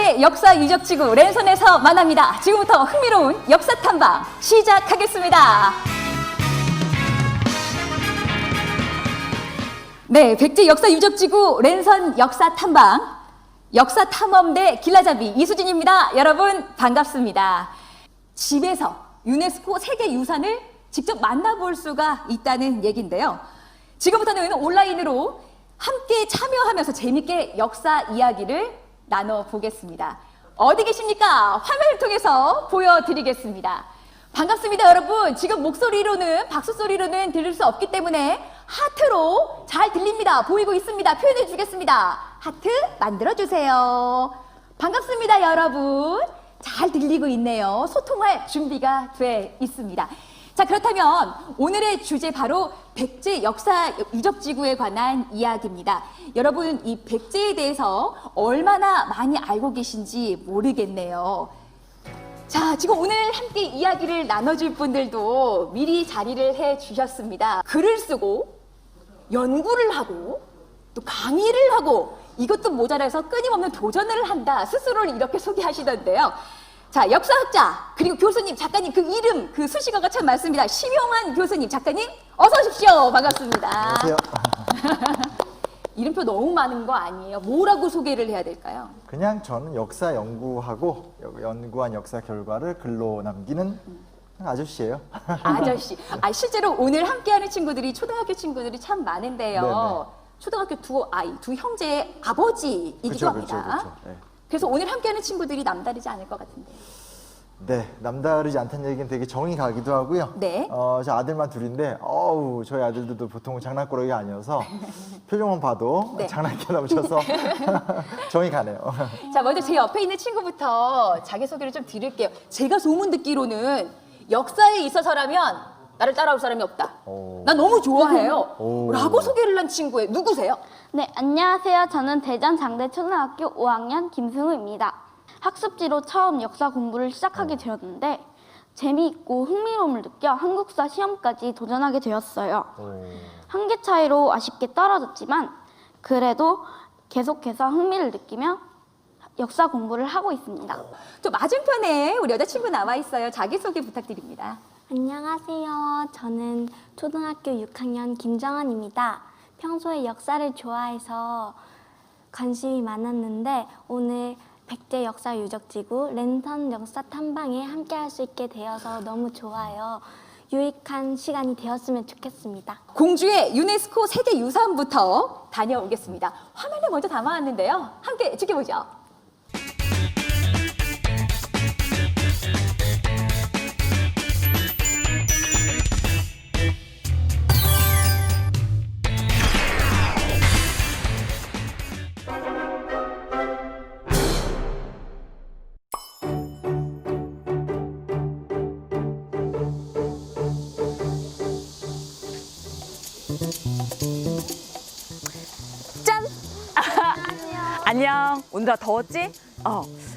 백제 역사 유적 지구 랜선에서 만납니다. 지금부터 흥미로운 역사 탐방 시작하겠습니다. 네, 백제 역사 유적 지구 랜선 역사 탐방 역사 탐험대 길라잡이 이수진입니다. 여러분 반갑습니다. 집에서 유네스코 세계 유산을 직접 만나볼 수가 있다는 얘기인데요. 지금부터는 온라인으로 함께 참여하면서 재밌게 역사 이야기를 나눠보겠습니다. 어디 계십니까? 화면을 통해서 보여드리겠습니다. 반갑습니다, 여러분. 지금 목소리로는, 박수 소리로는 들을 수 없기 때문에 하트로 잘 들립니다. 보이고 있습니다. 표현해 주겠습니다. 하트 만들어주세요. 반갑습니다, 여러분. 잘 들리고 있네요. 소통할 준비가 돼 있습니다. 자, 그렇다면 오늘의 주제 바로 백제 역사 유적지구에 관한 이야기입니다. 여러분, 이 백제에 대해서 얼마나 많이 알고 계신지 모르겠네요. 자, 지금 오늘 함께 이야기를 나눠줄 분들도 미리 자리를 해 주셨습니다. 글을 쓰고 연구를 하고 또 강의를 하고 이것도 모자라서 끊임없는 도전을 한다. 스스로를 이렇게 소개하시던데요. 자, 역사학자, 그리고 교수님, 작가님, 그 이름, 그 수식어가 참 많습니다. 심용환 교수님, 작가님, 어서 오십시오. 반갑습니다. 안녕하세요. 이름표 너무 많은 거 아니에요? 뭐라고 소개를 해야 될까요? 그냥 저는 역사 연구하고 연구한 역사 결과를 글로 남기는 아저씨예요. 아저씨. 아, 실제로 오늘 함께하는 친구들이 초등학교 친구들이 참 많은데요. 네네. 초등학교 두 형제의 아버지이기도 합니다. 그렇죠. 네. 그래서 오늘 함께하는 친구들이 남다르지 않을 것 같은데. 네, 남다르지 않다는 얘기는 되게 정이 가기도 하고요. 네. 저 아들만 둘인데, 저희 아들들도 보통 장난꾸러기가 아니어서 표정만 봐도 네. 장난기 넘쳐서 정이 가네요. 자, 먼저 제 옆에 있는 친구부터 자기소개를 좀 드릴게요. 제가 소문 듣기로는 역사에 있어서라면 나를 따라올 사람이 없다. 난 너무 좋아해요. 라고 소개를 한 친구예요. 누구세요? 네, 안녕하세요. 저는 대전 장대초등학교 5학년 김승우입니다. 학습지로 처음 역사 공부를 시작하게 되었는데 재미있고 흥미로움을 느껴 한국사 시험까지 도전하게 되었어요. 한 개 차이로 아쉽게 떨어졌지만 그래도 계속해서 흥미를 느끼며 역사 공부를 하고 있습니다. 또 맞은편에 우리 여자친구 나와 있어요. 자기소개 부탁드립니다. 안녕하세요. 저는 초등학교 6학년 김정은입니다. 평소에 역사를 좋아해서 관심이 많았는데 오늘 백제 역사 유적지구 랜선 역사 탐방에 함께 할 수 있게 되어서 너무 좋아요. 유익한 시간이 되었으면 좋겠습니다. 공주의 유네스코 세계유산부터 다녀오겠습니다. 화면에 먼저 담아왔는데요. 함께 지켜보죠. 짠! 안녕. 오늘아 더웠지?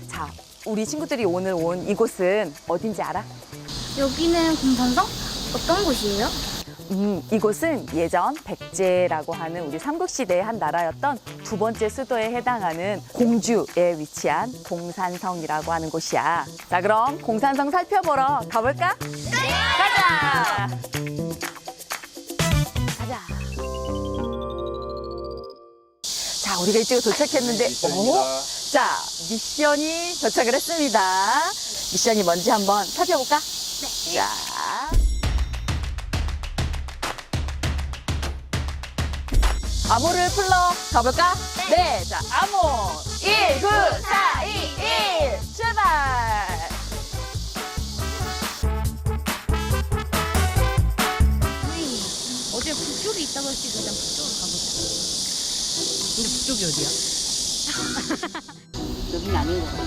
자, 우리 친구들이 오늘 온 이곳은 어딘지 알아? 여기는 공산성? 어떤 곳이에요? 이곳은 예전 백제라고 하는 우리 삼국시대의 한 나라였던 두 번째 수도에 해당하는 공주에 위치한 공산성이라고 하는 곳이야. 자, 그럼 공산성 살펴보러 가볼까? 네! 가자! 가자. 자, 우리가 이쪽에 도착했는데, 자, 미션이 도착을 했습니다. 미션이 뭔지 한번 살펴볼까? 네. 자. 암호를 풀러 가볼까? 네. 자, 암호 1, 9, 4, 2, 1 출발! 어제 북쪽에 있다고 했으니까 일단 북쪽으로 가보자. 근데 북쪽이 어디야? 여긴 아닌 것 같아.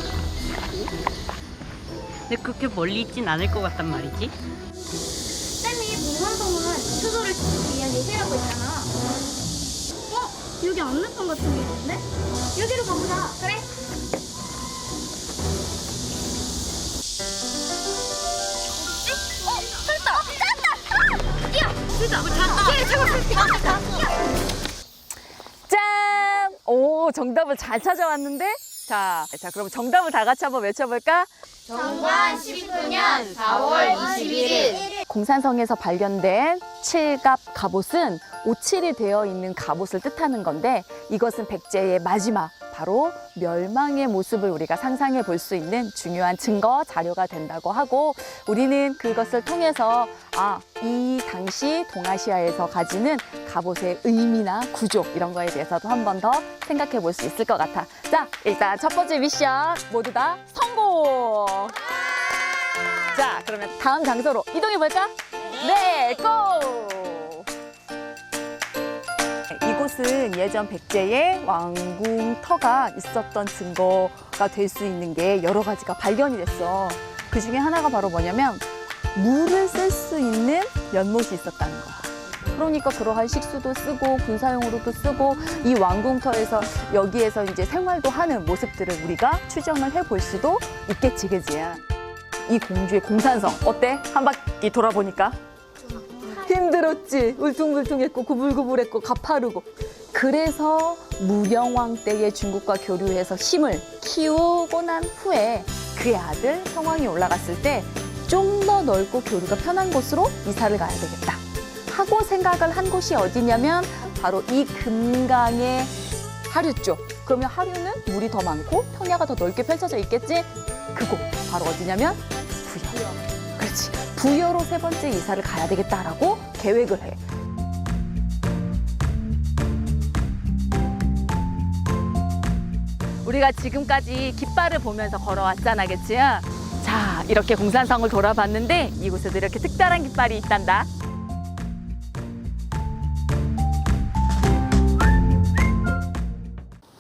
근데 그렇게 멀리 있진 않을 것 같단 말이지. 쌤이 공산성은 수도를 짓기 위한 예시라고 했잖아. 여기 안내판 같은 게 있는데? 여기로 가보자. 그래. 짠! 오, 정답을 잘 찾아왔는데? 자, 그럼 정답을 다 같이 한번 외쳐볼까? 정관 19년 4월 21일 공산성에서 발견된 칠갑 갑옷은 오칠이 되어 있는 갑옷을 뜻하는 건데 이것은 백제의 마지막 바로 멸망의 모습을 우리가 상상해 볼 수 있는 중요한 증거 자료가 된다고 하고 우리는 그것을 통해서 이 당시 동아시아에서 가지는 갑옷의 의미나 구조 이런 거에 대해서도 한 번 더 생각해 볼 수 있을 것 같아. 자, 일단 첫 번째 미션 모두 다 성공! 자, 그러면 다음 장소로 이동해 볼까? 네, 고! 이곳은 예전 백제의 왕궁터가 있었던 증거가 될 수 있는 게 여러 가지가 발견이 됐어. 그 중에 하나가 바로 뭐냐면 물을 쓸 수 있는 연못이 있었다는 거야. 그러니까 그러한 식수도 쓰고 군사용으로도 쓰고 이 왕궁터에서 여기에서 이제 생활도 하는 모습들을 우리가 추정을 해볼 수도 있겠지, 그지? 이 공주의 공산성 어때? 한 바퀴 돌아보니까 힘들었지. 울퉁불퉁했고 구불구불했고 가파르고. 그래서 무령왕 때의 중국과 교류해서 힘을 키우고 난 후에 그의 아들 성왕이 올라갔을 때 좀 더 넓고 교류가 편한 곳으로 이사를 가야 되겠다 하고 생각을 한 곳이 어디냐면 바로 이 금강의 하류 쪽. 그러면 하류는 물이 더 많고 평야가 더 넓게 펼쳐져 있겠지? 그곳 바로 어디냐면 부여. 그렇지. 부여로 세 번째 이사를 가야 되겠다라고 계획을 해. 우리가 지금까지 깃발을 보면서 걸어왔잖아, 그치? 자, 이렇게 공산성을 돌아봤는데 이곳에도 이렇게 특별한 깃발이 있단다.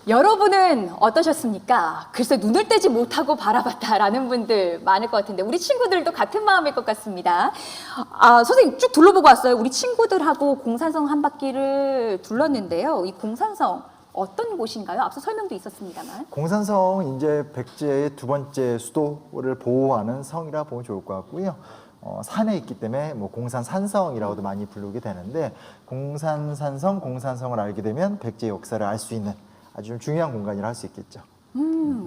여러분은 어떠셨습니까? 글쎄 눈을 떼지 못하고 바라봤다라는 분들 많을 것 같은데 우리 친구들도 같은 마음일 것 같습니다. 선생님 쭉 둘러보고 왔어요. 우리 친구들하고 공산성 한 바퀴를 둘렀는데요. 이 공산성 어떤 곳인가요? 앞서 설명도 있었습니다만. 공산성 이제 백제의 두 번째 수도를 보호하는 성이라 보면 좋을 것 같고요. 산에 있기 때문에 뭐 공산산성이라고도 많이 부르게 되는데 공산산성, 공산성을 알게 되면 백제의 역사를 알 수 있는 아주 좀 중요한 공간이라 할 수 있겠죠.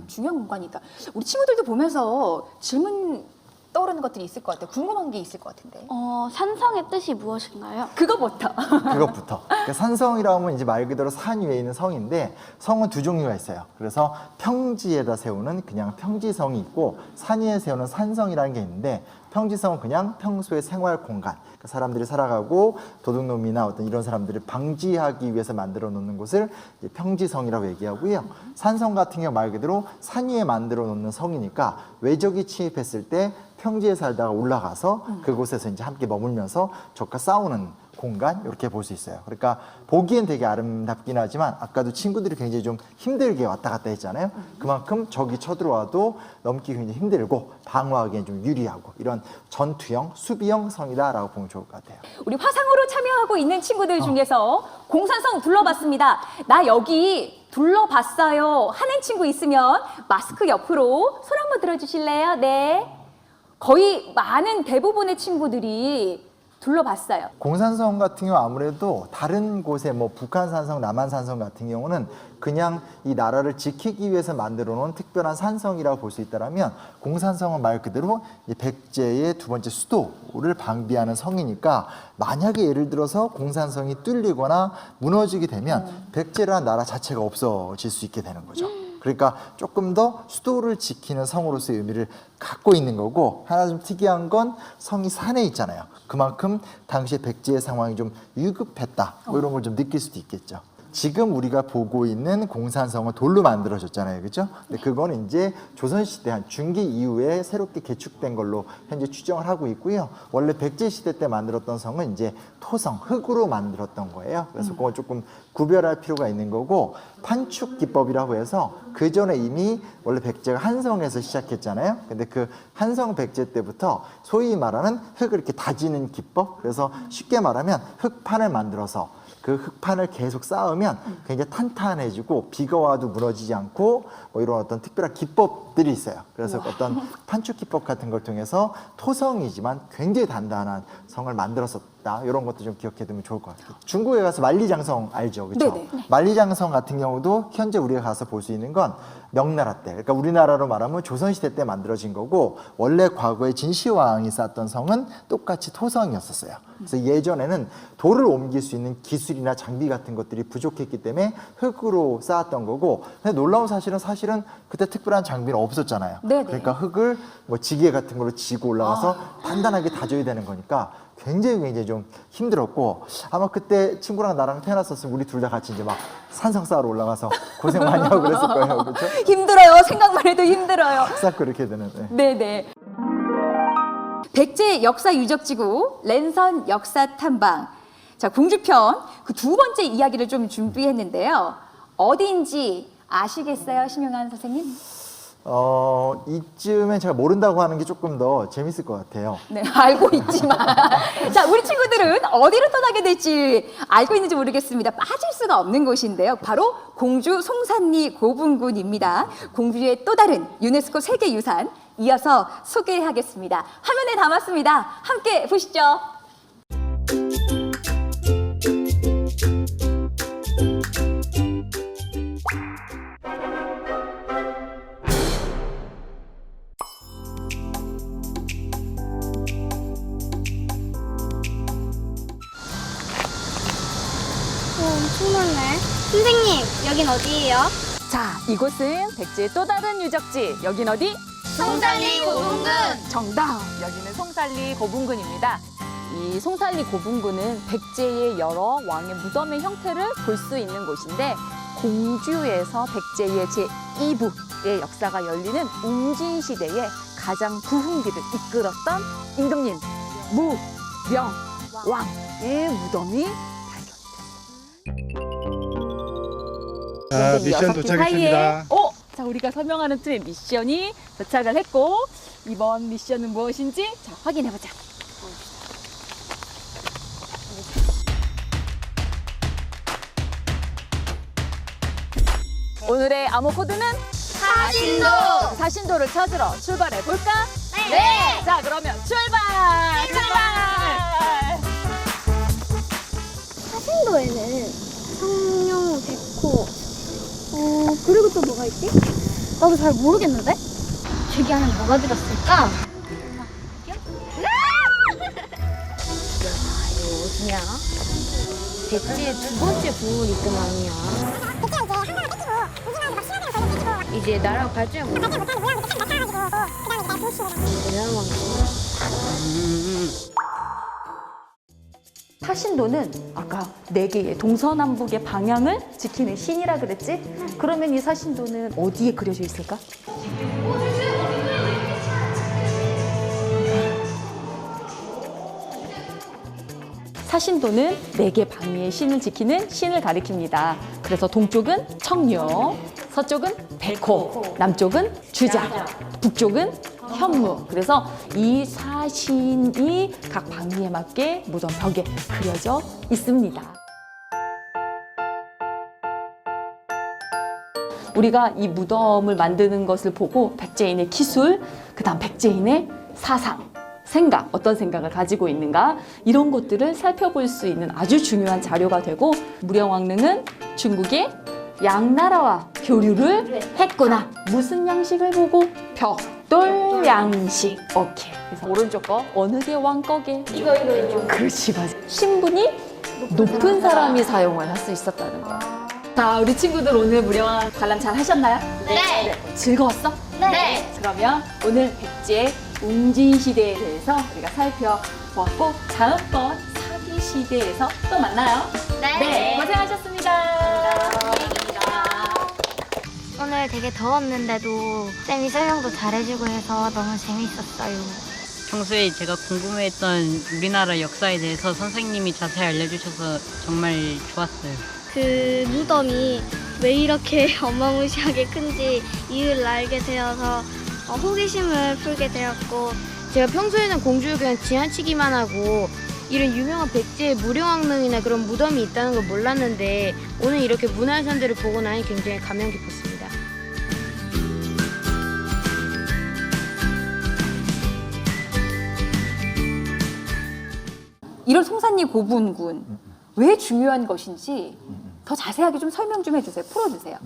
중요한 공간이니까 우리 친구들도 보면서 질문 떠오르는 것들이 있을 것 같아요. 궁금한 게 있을 것 같은데. 산성의 뜻이 무엇인가요? 그거부터. 그것부터. 그러니까 산성이라면 이제 말 그대로 산 위에 있는 성인데 성은 두 종류가 있어요. 그래서 평지에다 세우는 그냥 평지성이 있고 산 위에 세우는 산성이라는 게 있는데 평지성은 그냥 평소의 생활 공간. 그러니까 사람들이 살아가고 도둑놈이나 어떤 이런 사람들을 방지하기 위해서 만들어 놓는 곳을 이제 평지성이라고 얘기하고요. 산성 같은 경우 말 그대로 산 위에 만들어 놓는 성이니까 외적이 침입했을 때 평지에 살다가 올라가서 그곳에서 이제 함께 머물면서 적과 싸우는 공간 이렇게 볼 수 있어요. 그러니까 보기엔 되게 아름답긴 하지만 아까도 친구들이 굉장히 좀 힘들게 왔다 갔다 했잖아요. 그만큼 적이 쳐들어와도 넘기 굉장히 힘들고 방어하기엔 좀 유리하고 이런 전투형, 수비형 성이다라고 보면 좋을 것 같아요. 우리 화상으로 참여하고 있는 친구들 중에서 공산성 둘러봤습니다. 나 여기 둘러봤어요 하는 친구 있으면 마스크 옆으로 손 한번 들어주실래요? 네. 거의 많은 대부분의 친구들이 둘러봤어요. 공산성 같은 경우 아무래도 다른 곳에 뭐 북한산성, 남한산성 같은 경우는 그냥 이 나라를 지키기 위해서 만들어 놓은 특별한 산성이라고 볼 수 있다면 공산성은 말 그대로 이 백제의 두 번째 수도를 방비하는 성이니까 만약에 예를 들어서 공산성이 뚫리거나 무너지게 되면 백제라는 나라 자체가 없어질 수 있게 되는 거죠. 그러니까 조금 더 수도를 지키는 성으로서의 의미를 갖고 있는 거고 하나 좀 특이한 건 성이 산에 있잖아요. 그만큼 당시에 백제의 상황이 좀 위급했다 뭐 이런 걸 좀 느낄 수도 있겠죠. 지금 우리가 보고 있는 공산성은 돌로 만들어졌잖아요. 그죠? 근데 그거는 이제 조선시대 한 중기 이후에 새롭게 개축된 걸로 현재 추정을 하고 있고요. 원래 백제시대 때 만들었던 성은 이제 토성, 흙으로 만들었던 거예요. 그래서 그건 조금 구별할 필요가 있는 거고 판축 기법이라고 해서 그 전에 이미 원래 백제가 한성에서 시작했잖아요. 근데 그 한성 백제 때부터 소위 말하는 흙을 이렇게 다지는 기법, 그래서 쉽게 말하면 흙판을 만들어서 그 흙판을 계속 쌓으면 굉장히 탄탄해지고 비가 와도 무너지지 않고 뭐 이런 어떤 특별한 기법들이 있어요. 그래서 어떤 판축 기법 같은 걸 통해서 토성이지만 굉장히 단단한 성을 만들었었다. 이런 것도 좀 기억해두면 좋을 것 같아요. 중국에 가서 만리장성 알죠, 그렇죠? 네네. 만리장성 같은 경우도 현재 우리가 가서 볼 수 있는 건 명나라 때, 그러니까 우리나라로 말하면 조선시대 때 만들어진 거고 원래 과거에 진시황이 쌓았던 성은 똑같이 토성이었었어요. 그래서 예전에는 돌을 옮길 수 있는 기술이나 장비 같은 것들이 부족했기 때문에 흙으로 쌓았던 거고, 근데 놀라운 사실은 그때 특별한 장비는 없었잖아요. 네네. 그러니까 흙을 뭐 지게 같은 걸로 지고 올라가서 단단하게 다져야 되는 거니까 굉장히 좀 힘들었고, 아마 그때 친구랑 나랑 태어났었으면 우리 둘 다 같이 이제 막 산성 쌓으러 올라가서 고생 많이 하고 그랬을 거예요. 그렇죠? 힘들어요. 생각만 해도 힘들어요. 싹 그렇게 되는. 네. 네네. 백제 역사 유적지구 랜선 역사 탐방. 자, 공주편 그 두 번째 이야기를 좀 준비했는데요. 어디인지 아시겠어요, 심영한 선생님? 이쯤엔 제가 모른다고 하는 게 조금 더 재밌을 것 같아요. 네, 알고 있지만. 자, 우리 친구들은 어디로 떠나게 될지 알고 있는지 모르겠습니다. 빠질 수가 없는 곳인데요. 바로 공주 송산리 고분군입니다. 공주의 또 다른 유네스코 세계유산 이어서 소개하겠습니다. 화면에 담았습니다. 함께 보시죠. 엄청나네. 선생님, 여긴 어디예요? 자, 이곳은 백제의 또 다른 유적지. 여긴 어디? 송산리 고분군. 정답! 여기는 송산리 고분군입니다. 이 송산리 고분군은 백제의 여러 왕의 무덤의 형태를 볼 수 있는 곳인데, 공주에서 백제의 제2부의 역사가 열리는 웅진시대의 가장 부흥기를 이끌었던 임금님 무명왕의 무덤이 자, 미션 도착했습니다. 자, 우리가 설명하는 틈에 미션이 도착을 했고, 이번 미션은 무엇인지 자, 확인해보자. 오늘의 암호 코드는 사신도. 사신도를 찾으러 출발해 볼까? 네. 자, 그러면 출발! 사신도에는 성룡, 백호, 그리고 또 뭐가 있지? 나도 잘 모르겠는데? 저기 안에 뭐가 들었을까? 어디야? 백제의 두 번째 부흥을 이끈 왕이야. 이제 나라가 발전을 못하는 모양부터 참 나타나가지고 그다음에 나 도시로 대단한 왕이구나. 사신도는 아까 4개의 동서남북의 방향을 지키는 신이라 그랬지? 그러면 이 사신도는 어디에 그려져 있을까? 사신도는 4개 방위의 신을 지키는 신을 가리킵니다. 그래서 동쪽은 청룡, 서쪽은 백호, 남쪽은 주장, 북쪽은 현무. 그래서 이 사신이 각 방위에 맞게 무덤 벽에 그려져 있습니다. 우리가 이 무덤을 만드는 것을 보고 백제인의 기술, 그다음 백제인의 사상, 생각, 어떤 생각을 가지고 있는가, 이런 것들을 살펴볼 수 있는 아주 중요한 자료가 되고, 무령왕릉은 중국의 양나라와 교류를 했구나. 무슨 양식을 보고? 벽돌 양식. 오케이. 그래서 오른쪽 거 어느 게 왕 거게? 이거. 그렇지, 맞아. 신분이 높은 사람이 사용을 할 수 있었다는 거야. 자, 우리 친구들 오늘 무령왕 관람 잘 하셨나요? 네. 즐거웠어? 네. 그러면 오늘 백제 웅진시대에 대해서 우리가 살펴보았고, 다음번 사기시대에서 또 만나요. 네. 고생하셨습니다. 오늘 되게 더웠는데도 쌤이 설명도 잘해주고 해서 너무 재밌었어요. 평소에 제가 궁금해했던 우리나라 역사에 대해서 선생님이 자세히 알려주셔서 정말 좋았어요. 그 무덤이 왜 이렇게 어마무시하게 큰지 이유를 알게 되어서 호기심을 풀게 되었고, 제가 평소에는 공주를 그냥 지나치기만 하고 이런 유명한 백제의 무령왕릉이나 그런 무덤이 있다는 걸 몰랐는데 오늘 이렇게 문화유산들을 보고 나니 굉장히 감명 깊었습니다. 이런 송산리 고분군 왜 중요한 것인지 더 자세하게 좀 설명 좀 해주세요. 풀어주세요.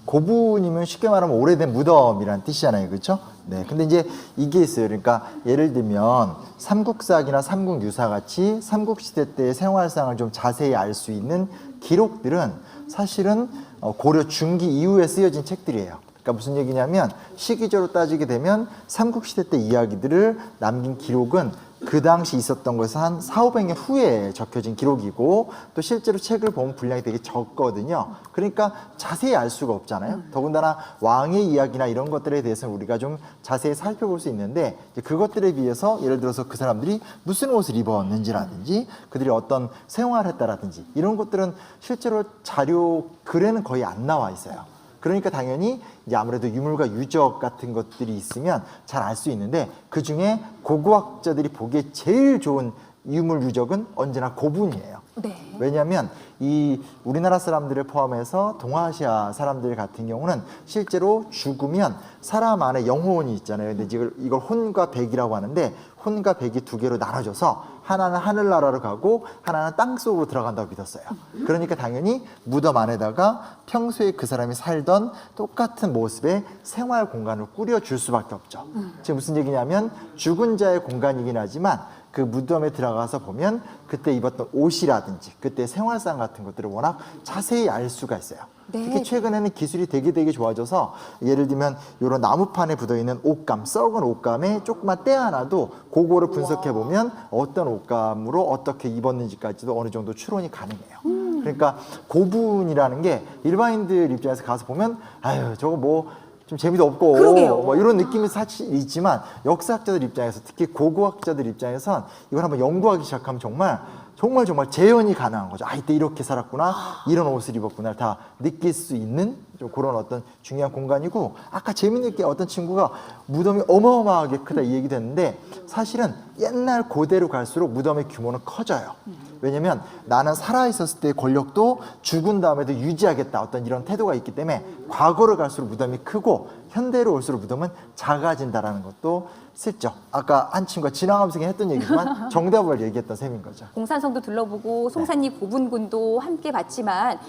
고분이면 쉽게 말하면 오래된 무덤이라는 뜻이잖아요. 그렇죠? 네. 근데 이제 이게 있어요. 그러니까 예를 들면 삼국사기나 삼국유사 같이 삼국시대 때의 생활상을 좀 자세히 알 수 있는 기록들은 사실은 고려 중기 이후에 쓰여진 책들이에요. 그러니까 무슨 얘기냐면 시기적으로 따지게 되면 삼국시대 때 이야기들을 남긴 기록은 그 당시 있었던 것에서 한 400~500년 후에 적혀진 기록이고 또 실제로 책을 보면 분량이 되게 적거든요. 그러니까 자세히 알 수가 없잖아요. 더군다나 왕의 이야기나 이런 것들에 대해서는 우리가 좀 자세히 살펴볼 수 있는데 이제 그것들에 비해서 예를 들어서 그 사람들이 무슨 옷을 입었는지라든지 그들이 어떤 생활을 했다라든지 이런 것들은 실제로 자료 글에는 거의 안 나와 있어요. 그러니까 당연히 이제 아무래도 유물과 유적 같은 것들이 있으면 잘 알 수 있는데 그 중에 고고학자들이 보기에 제일 좋은 유물 유적은 언제나 고분이에요. 네. 왜냐하면 이 우리나라 사람들을 포함해서 동아시아 사람들 같은 경우는 실제로 죽으면 사람 안에 영혼이 있잖아요. 근데 이걸 혼과 백이라고 하는데 혼과 백이 두 개로 나눠져서 하나는 하늘나라로 가고 하나는 땅속으로 들어간다고 믿었어요. 그러니까 당연히 무덤 안에다가 평소에 그 사람이 살던 똑같은 모습의 생활 공간을 꾸려줄 수밖에 없죠. 지금 무슨 얘기냐면 죽은 자의 공간이긴 하지만 그 무덤에 들어가서 보면 그때 입었던 옷이라든지 그때 생활상 같은 것들을 워낙 자세히 알 수가 있어요. 네. 특히 최근에는 기술이 되게 좋아져서 예를 들면 이런 나무판에 묻어있는 옷감, 썩은 옷감에 조그만 때 하나도 그거를 분석해 보면 어떤 옷감으로 어떻게 입었는지까지도 어느 정도 추론이 가능해요. 그러니까 고분이라는 게 일반인들 입장에서 가서 보면 아유 저거 뭐 좀 재미도 없고 그러게요. 뭐 이런 느낌이 사실 있지만 역사학자들 입장에서 특히 고고학자들 입장에선 이걸 한번 연구하기 시작하면 정말 재현이 가능한 거죠. 아 이때 이렇게 살았구나, 이런 옷을 입었구나 다 느낄 수 있는 좀 그런 어떤 중요한 공간이고 아까 재밌는 게 어떤 친구가 무덤이 어마어마하게 크다 이 얘기도 했는데 사실은 옛날 고대로 갈수록 무덤의 규모는 커져요. 왜냐면 나는 살아있었을 때의 권력도 죽은 다음에도 유지하겠다 어떤 이런 태도가 있기 때문에 과거로 갈수록 무덤이 크고 현대로 올수록 무덤은 작아진다라는 것도 슬쩍 아까 한 친구가 지나가면서 했던 얘기지만 정답을 얘기했던 셈인 거죠. 공산성도 둘러보고 송산리 고분군도 함께 봤지만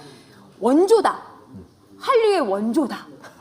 원조다. 한류의 원조다.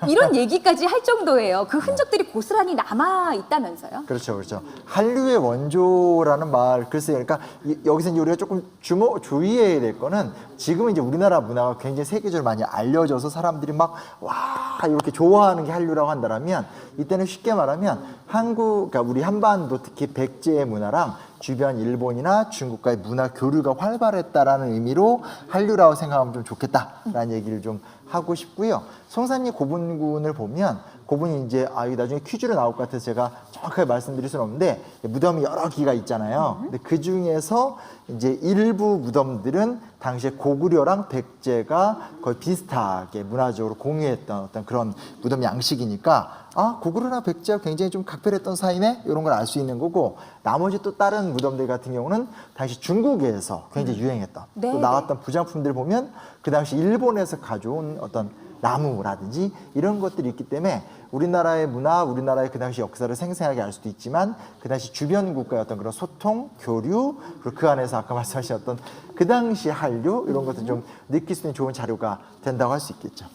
이런 얘기까지 할 정도예요. 그 흔적들이 고스란히 남아 있다면서요? 그렇죠. 한류의 원조라는 말, 글쎄요. 그러니까 여기서 이제 우리가 조금 주의해야 될 거는 지금은 이제 우리나라 문화가 굉장히 세계적으로 많이 알려져서 사람들이 막 와 이렇게 좋아하는 게 한류라고 한다면 이때는 쉽게 말하면 그러니까 우리 한반도 특히 백제의 문화랑 주변 일본이나 중국과의 문화 교류가 활발했다라는 의미로 한류라고 생각하면 좀 좋겠다라는 얘기를 좀 하고 싶고요. 송산리 고분군을 보면 고분이 이제 이게 나중에 퀴즈로 나올 것 같아서 제가 정확하게 말씀드릴 수는 없는데 무덤이 여러 기가 있잖아요. 근데 그 중에서 이제 일부 무덤들은 당시에 고구려랑 백제가 거의 비슷하게 문화적으로 공유했던 어떤 그런 무덤 양식이니까 고구려나 백제가 굉장히 좀 각별했던 사이네 이런 걸 알 수 있는 거고 나머지 또 다른 무덤들 같은 경우는 당시 중국에서 굉장히 유행했던 네, 또 나왔던 부장품들 보면 그 당시 일본에서 가져온 어떤 나무라든지 이런 것들이 있기 때문에 우리나라의 문화, 우리나라의 그 당시 역사를 생생하게 알 수도 있지만 그 당시 주변 국가의 어떤 그런 소통, 교류 그리고 그 안에서 아까 말씀하셨던 그 당시 한류 이런 것들 좀 느낄 수 있는 좋은 자료가 된다고 할 수 있겠죠.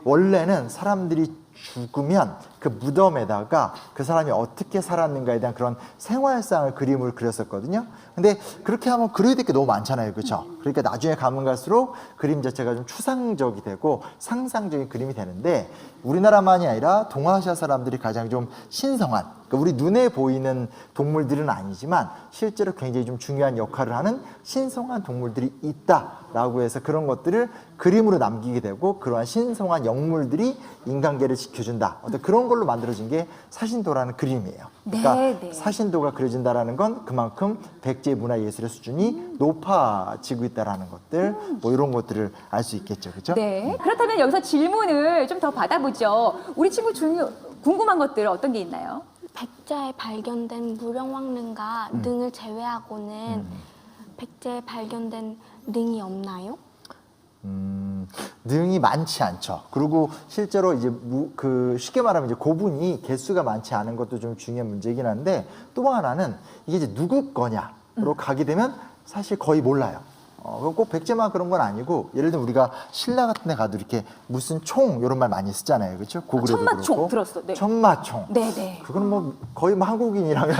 원래는 사람들이 죽으면 그 무덤에다가 그 사람이 어떻게 살았는가에 대한 그런 생활상을 그림을 그렸었거든요. 근데 그렇게 하면 그려야 될 게 너무 많잖아요. 그렇죠? 그러니까 나중에 가면 갈수록 그림 자체가 좀 추상적이 되고 상상적인 그림이 되는데 우리나라만이 아니라 동아시아 사람들이 가장 좀 신성한 그러니까 우리 눈에 보이는 동물들은 아니지만 실제로 굉장히 좀 중요한 역할을 하는 신성한 동물들이 있다라고 해서 그런 것들을 그림으로 남기게 되고 그러한 신성한 영물들이 인간계를 지켜준다. 어떤 그런 걸로 만들어진 게 사신도라는 그림이에요. 그러니까 네. 사신도가 그려진다라는 건 그만큼 백제 문화 예술의 수준이 높아지고 있다라는 것들, 뭐 이런 것들을 알 수 있겠죠, 그렇죠? 네. 그렇다면 여기서 질문을 좀 더 받아보죠. 우리 친구 궁금한 것들 어떤 게 있나요? 백제에 발견된 무령왕릉과 능을 제외하고는 백제에 발견된 능이 없나요? 능이 많지 않죠. 그리고 실제로 이제 쉽게 말하면 이제 고분이 개수가 많지 않은 것도 좀 중요한 문제이긴 한데, 또 하나는 이게 이제 누구 거냐로 가게 되면 사실 거의 몰라요. 꼭 백제만 그런 건 아니고, 예를 들면 우리가 신라 같은 데 가도 이렇게 무슨 총 이런 말 많이 쓰잖아요. 그렇죠? 고구려도 천마총 그렇고. 들었어. 네. 천마총. 네네. 그건 뭐 거의 뭐 한국인이라면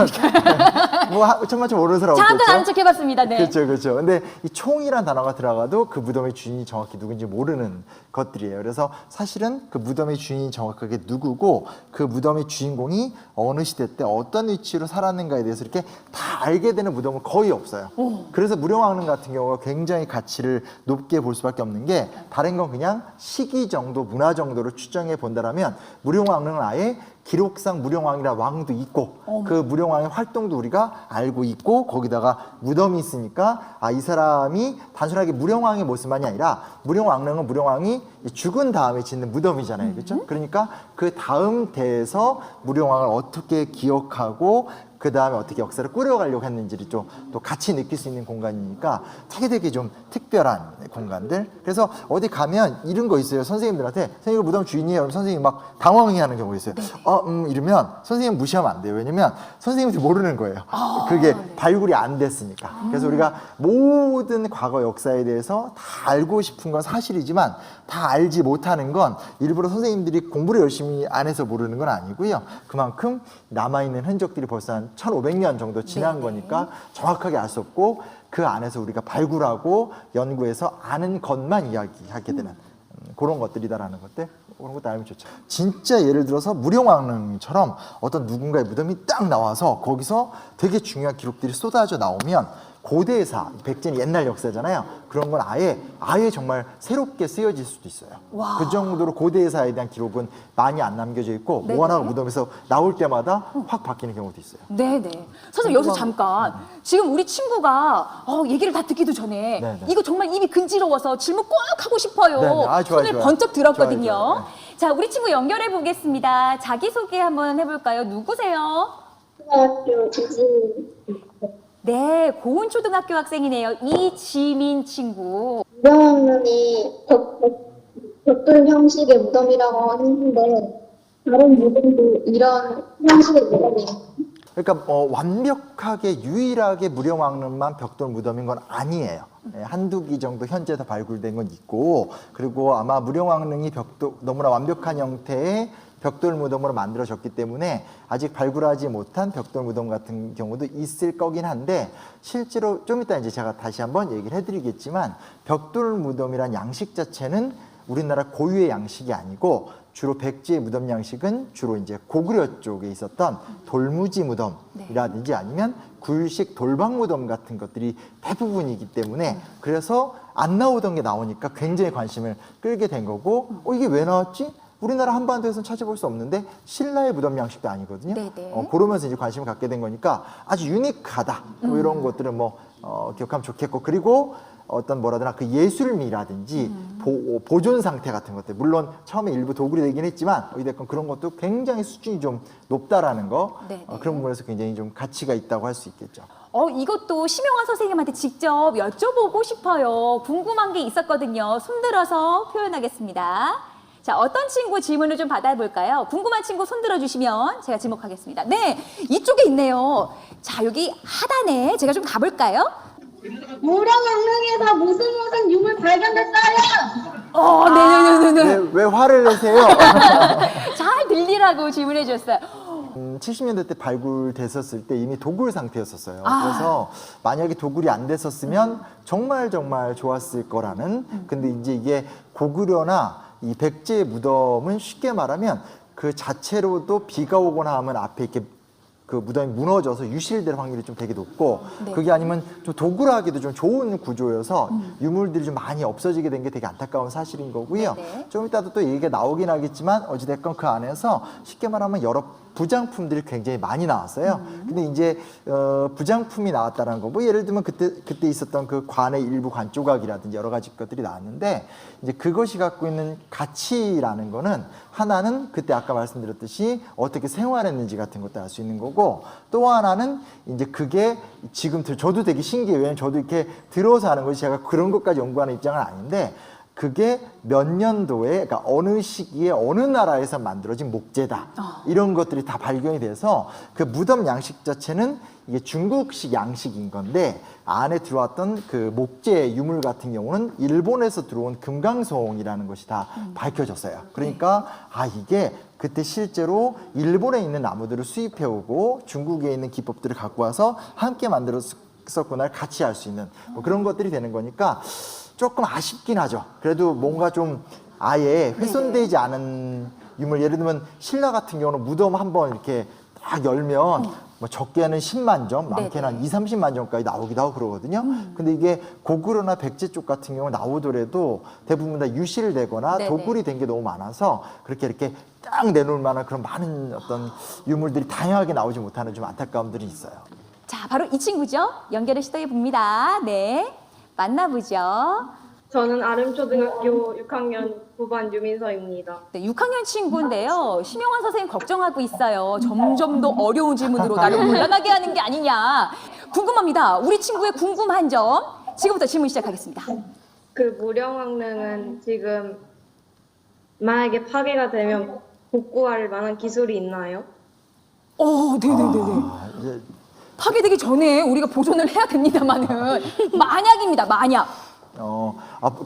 뭐 천마총 모르는 사람 없겠죠. 잠깐 아는 척 해봤습니다. 네. 그렇죠, 그렇죠. 근데 이 총이란 단어가 들어가도 그 무덤의 주인이 정확히 누군지 모르는 것들이에요. 그래서 사실은 그 무덤의 주인이 정확하게 누구고, 그 무덤의 주인공이 어느 시대 때 어떤 위치로 살았는가에 대해서 이렇게 다 알게 되는 무덤은 거의 없어요. 그래서 무령왕릉 같은 경우가 굉장히 가치를 높게 볼 수밖에 없는 게, 다른 건 그냥 시기 정도, 문화 정도로 추정해 본다라면, 무령왕릉은 아예 기록상 무령왕이라 왕도 있고, 그 무령왕의 활동도 우리가 알고 있고, 거기다가 무덤이 있으니까 이 사람이 단순하게 무령왕의 모습만이 아니라, 무령왕릉은 무령왕이 죽은 다음에 짓는 무덤이잖아요. 그렇죠? 그러니까 그 다음 대에서 무령왕을 어떻게 기억하고 그 다음에 어떻게 역사를 꾸려가려고 했는지를 좀 또 같이 느낄 수 있는 공간이니까 되게 좀 특별한 공간들. 그래서 어디 가면 이런 거 있어요. 선생님들한테 선생님 이거 무덤 주인이에요. 그럼 선생님이 막 당황해하는 경우가 있어요. 이러면 선생님 무시하면 안 돼요. 왜냐면 선생님들이 모르는 거예요. 그게 발굴이 안 됐으니까. 그래서 우리가 모든 과거 역사에 대해서 다 알고 싶은 건 사실이지만, 다 알지 못하는 건 일부러 선생님들이 공부를 열심히 안 해서 모르는 건 아니고요. 그만큼 남아있는 흔적들이 벌써 한 1500년 정도 지난 거니까 정확하게 알 수 없고, 그 안에서 우리가 발굴하고 연구해서 아는 것만 이야기하게 되는 그런 것들이다라는 것들, 그런 것도 알면 좋죠. 진짜 예를 들어서 무령왕릉처럼 어떤 누군가의 무덤이 딱 나와서 거기서 되게 중요한 기록들이 쏟아져 나오면, 고대사, 백제는 옛날 역사잖아요. 그런 건 아예 정말 새롭게 쓰여질 수도 있어요. 와. 그 정도로 고대사에 대한 기록은 많이 안 남겨져 있고, 네네. 워낙 무덤에서 나올 때마다 확 바뀌는 경우도 있어요. 네네. 선생님 여기서 잠깐, 지금 우리 친구가 얘기를 다 듣기도 전에 네네. 이거 정말 입이 근지러워서 질문 꼭 하고 싶어요. 네네. 좋아요, 손을 좋아요. 번쩍 들었거든요. 좋아요, 좋아요. 자, 우리 친구 연결해 보겠습니다. 자기소개 한번 해볼까요? 누구세요? 초등학교 지진 네, 고운초등학교 학생이네요. 이지민 친구. 무령왕릉이 벽돌 형식의 무덤이라고 했는데 다른 무덤도 이런 형식의 무덤이에요. 그러니까 완벽하게 유일하게 무령왕릉만 벽돌 무덤인 건 아니에요. 한두 기 정도 현재도 발굴된 건 있고, 그리고 아마 무령왕릉이 너무나 완벽한 형태의 벽돌 무덤으로 만들어졌기 때문에 아직 발굴하지 못한 벽돌 무덤 같은 경우도 있을 거긴 한데, 실제로 좀 이따 이제 제가 다시 한번 얘기를 해드리겠지만, 벽돌 무덤이란 양식 자체는 우리나라 고유의 양식이 아니고, 주로 백제의 무덤 양식은 주로 이제 고구려 쪽에 있었던 돌무지 무덤이라든지 아니면 굴식 돌방 무덤 같은 것들이 대부분이기 때문에, 그래서 안 나오던 게 나오니까 굉장히 관심을 끌게 된 거고, 이게 왜 나왔지? 우리나라 한반도에서는 찾아볼 수 없는데 신라의 무덤 양식도 아니거든요. 네네. 그러면서 이제 관심을 갖게 된 거니까 아주 유니크하다. 뭐 이런 것들은 기억하면 좋겠고, 그리고 어떤 그 예술미라든지 보존 상태 같은 것들, 물론 처음에 일부 도굴이 되긴 했지만 어찌됐건 그런 것도 굉장히 수준이 좀 높다라는 거, 네네. 그런 부분에서 굉장히 좀 가치가 있다고 할 수 있겠죠. 이것도 심영환 선생님한테 직접 여쭤보고 싶어요. 궁금한 게 있었거든요. 손들어서 표현하겠습니다. 자, 어떤 친구 질문을 좀 받아볼까요? 궁금한 친구 손들어 주시면 제가 지목하겠습니다. 네, 이쪽에 있네요. 자, 여기 하단에 제가 좀 가볼까요? 무령왕릉에서 무슨 유물 발견됐어요? 네네네네. 왜 화를 내세요? 잘 들리라고 질문해 주셨어요. 70년대 때 발굴됐었을 때 이미 도굴 상태였었어요. 그래서 만약에 도굴이 안 됐었으면 정말 좋았을 거라는. 근데 이제 이게 고구려나 이 백제의 무덤은 쉽게 말하면 그 자체로도 비가 오거나 하면 앞에 이렇게 그 무덤이 무너져서 유실될 확률이 좀 되게 높고, 네. 그게 아니면 좀 도굴하기도 좀 좋은 구조여서 유물들이 좀 많이 없어지게 된 게 되게 안타까운 사실인 거고요. 네. 좀 이따도 또 얘기가 나오긴 하겠지만 어찌됐건 그 안에서 쉽게 말하면 여러 부장품들이 굉장히 많이 나왔어요. 근데 이제 부장품이 나왔다는 거, 뭐 예를 들면 그때 있었던 그 관의 일부 관 조각이라든지 여러 가지 것들이 나왔는데, 이제 그것이 갖고 있는 가치라는 거는 하나는 그때 아까 말씀드렸듯이 어떻게 생활했는지 같은 것도 알 수 있는 거고, 또 하나는 이제 그게 지금 저도 되게 신기해요. 왜냐면 저도 이렇게 들어서 하는 것이 제가 그런 것까지 연구하는 입장은 아닌데, 그게 몇 년도에, 그러니까 어느 시기에 어느 나라에서 만들어진 목재다, 이런 것들이 다 발견이 돼서 그 무덤 양식 자체는 이게 중국식 양식인 건데, 안에 들어왔던 그 목재 유물 같은 경우는 일본에서 들어온 금강송이라는 것이 다 밝혀졌어요. 그러니까 이게 그때 실제로 일본에 있는 나무들을 수입해 오고 중국에 있는 기법들을 갖고 와서 함께 만들었었구나를 같이 알 수 있는 뭐 그런 것들이 되는 거니까 조금 아쉽긴 하죠. 그래도 뭔가 좀 아예 훼손되지 않은 유물, 예를 들면 신라 같은 경우는 무덤 한번 이렇게 딱 열면 뭐 적게는 10만 점, 많게는 한 2, 30만 점까지 나오기도 하고 그러거든요. 근데 이게 고구려나 백제 쪽 같은 경우 나오더라도 대부분 다 유실되거나 도굴이 된 게 너무 많아서 그렇게 이렇게 딱 내놓을 만한 그런 많은 어떤 유물들이 다양하게 나오지 못하는 좀 안타까움들이 있어요. 자, 바로 이 친구죠. 연결을 시도해 봅니다. 네, 만나보죠. 저는 아름초등학교 6학년 9반 유민서입니다. 네, 6학년 친구인데요. 심영환 선생님 걱정하고 있어요. 점점 더 어려운 질문으로 나를 곤란하게 하는 게 아니냐. 궁금합니다. 우리 친구의 궁금한 점. 지금부터 질문 시작하겠습니다. 그 무령왕릉은 지금 만약에 파괴가 되면 복구할 만한 기술이 있나요? 네네네네. 이제 파괴되기 전에 우리가 보존을 해야 됩니다만은 만약입니다. 만약.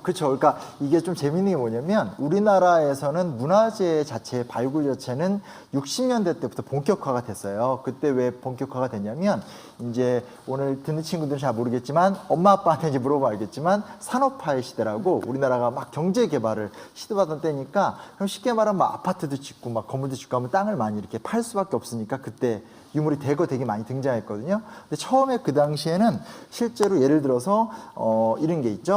그렇죠. 그러니까 이게 좀 재밌는 게 뭐냐면 우리나라에서는 문화재 자체의 발굴 자체는 60년대 때부터 본격화가 됐어요. 그때 왜 본격화가 됐냐면 이제 오늘 듣는 친구들은 잘 모르겠지만 엄마 아빠한테 이제 물어보면 알겠지만 산업화의 시대라고 우리나라가 막 경제 개발을 시도하던 때니까 그럼 쉽게 말하면 막 아파트도 짓고 막 건물도 짓고 하면 땅을 많이 이렇게 팔 수밖에 없으니까 그때 유물이 대거 되게 많이 등장했거든요. 근데 처음에 그 당시에는 실제로 예를 들어서 이런 게 있죠.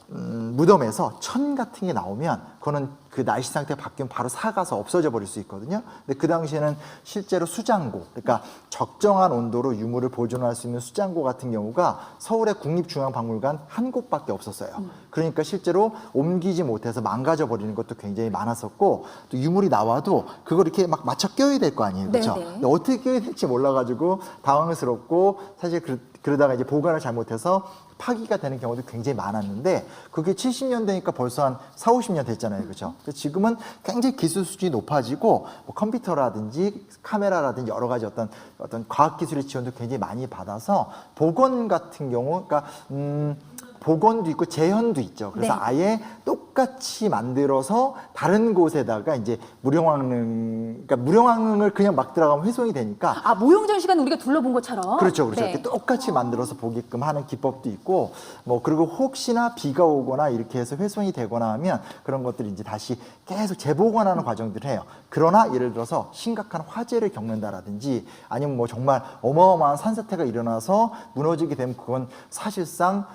무덤에서 천 같은 게 나오면 그거는 그 날씨 상태가 바뀌면 바로 사가서 없어져 버릴 수 있거든요. 근데 그 당시에는 실제로 수장고, 그러니까 적정한 온도로 유물을 보존할 수 있는 수장고 같은 경우가 서울의 국립중앙박물관 한 곳밖에 없었어요. 그러니까 실제로 옮기지 못해서 망가져 버리는 것도 굉장히 많았었고, 또 유물이 나와도 그걸 이렇게 막 맞춰 껴야 될 거 아니에요, 그렇죠? 근데 어떻게 껴야 될지 몰라가지고 당황스럽고 사실 그러다가 이제 보관을 잘못해서 파기가 되는 경우도 굉장히 많았는데 그게 70년대니까 벌써 한 4, 50년 됐잖아요. 그렇죠? 지금은 굉장히 기술 수준이 높아지고 뭐 컴퓨터라든지 카메라라든지 여러 가지 어떤 과학기술의 지원도 굉장히 많이 받아서 복원 같은 경우, 그러니까 복원도 있고 재현도 있죠. 그래서 아예 똑같이 만들어서 다른 곳에다가 이제 그러니까 무령왕릉을 그냥 막 들어가면 훼손이 되니까. 모형전 시간 우리가 둘러본 것처럼. 그렇죠. 이렇게 똑같이 만들어서 보게끔 하는 기법도 있고, 그리고 혹시나 비가 오거나 이렇게 해서 훼손이 되거나 하면 그런 것들이 이제 다시 계속 재복원하는 과정들을 해요. 그러나 예를 들어서 심각한 화재를 겪는다라든지 아니면 뭐 정말 어마어마한 산사태가 일어나서 무너지게 되면 그건 사실상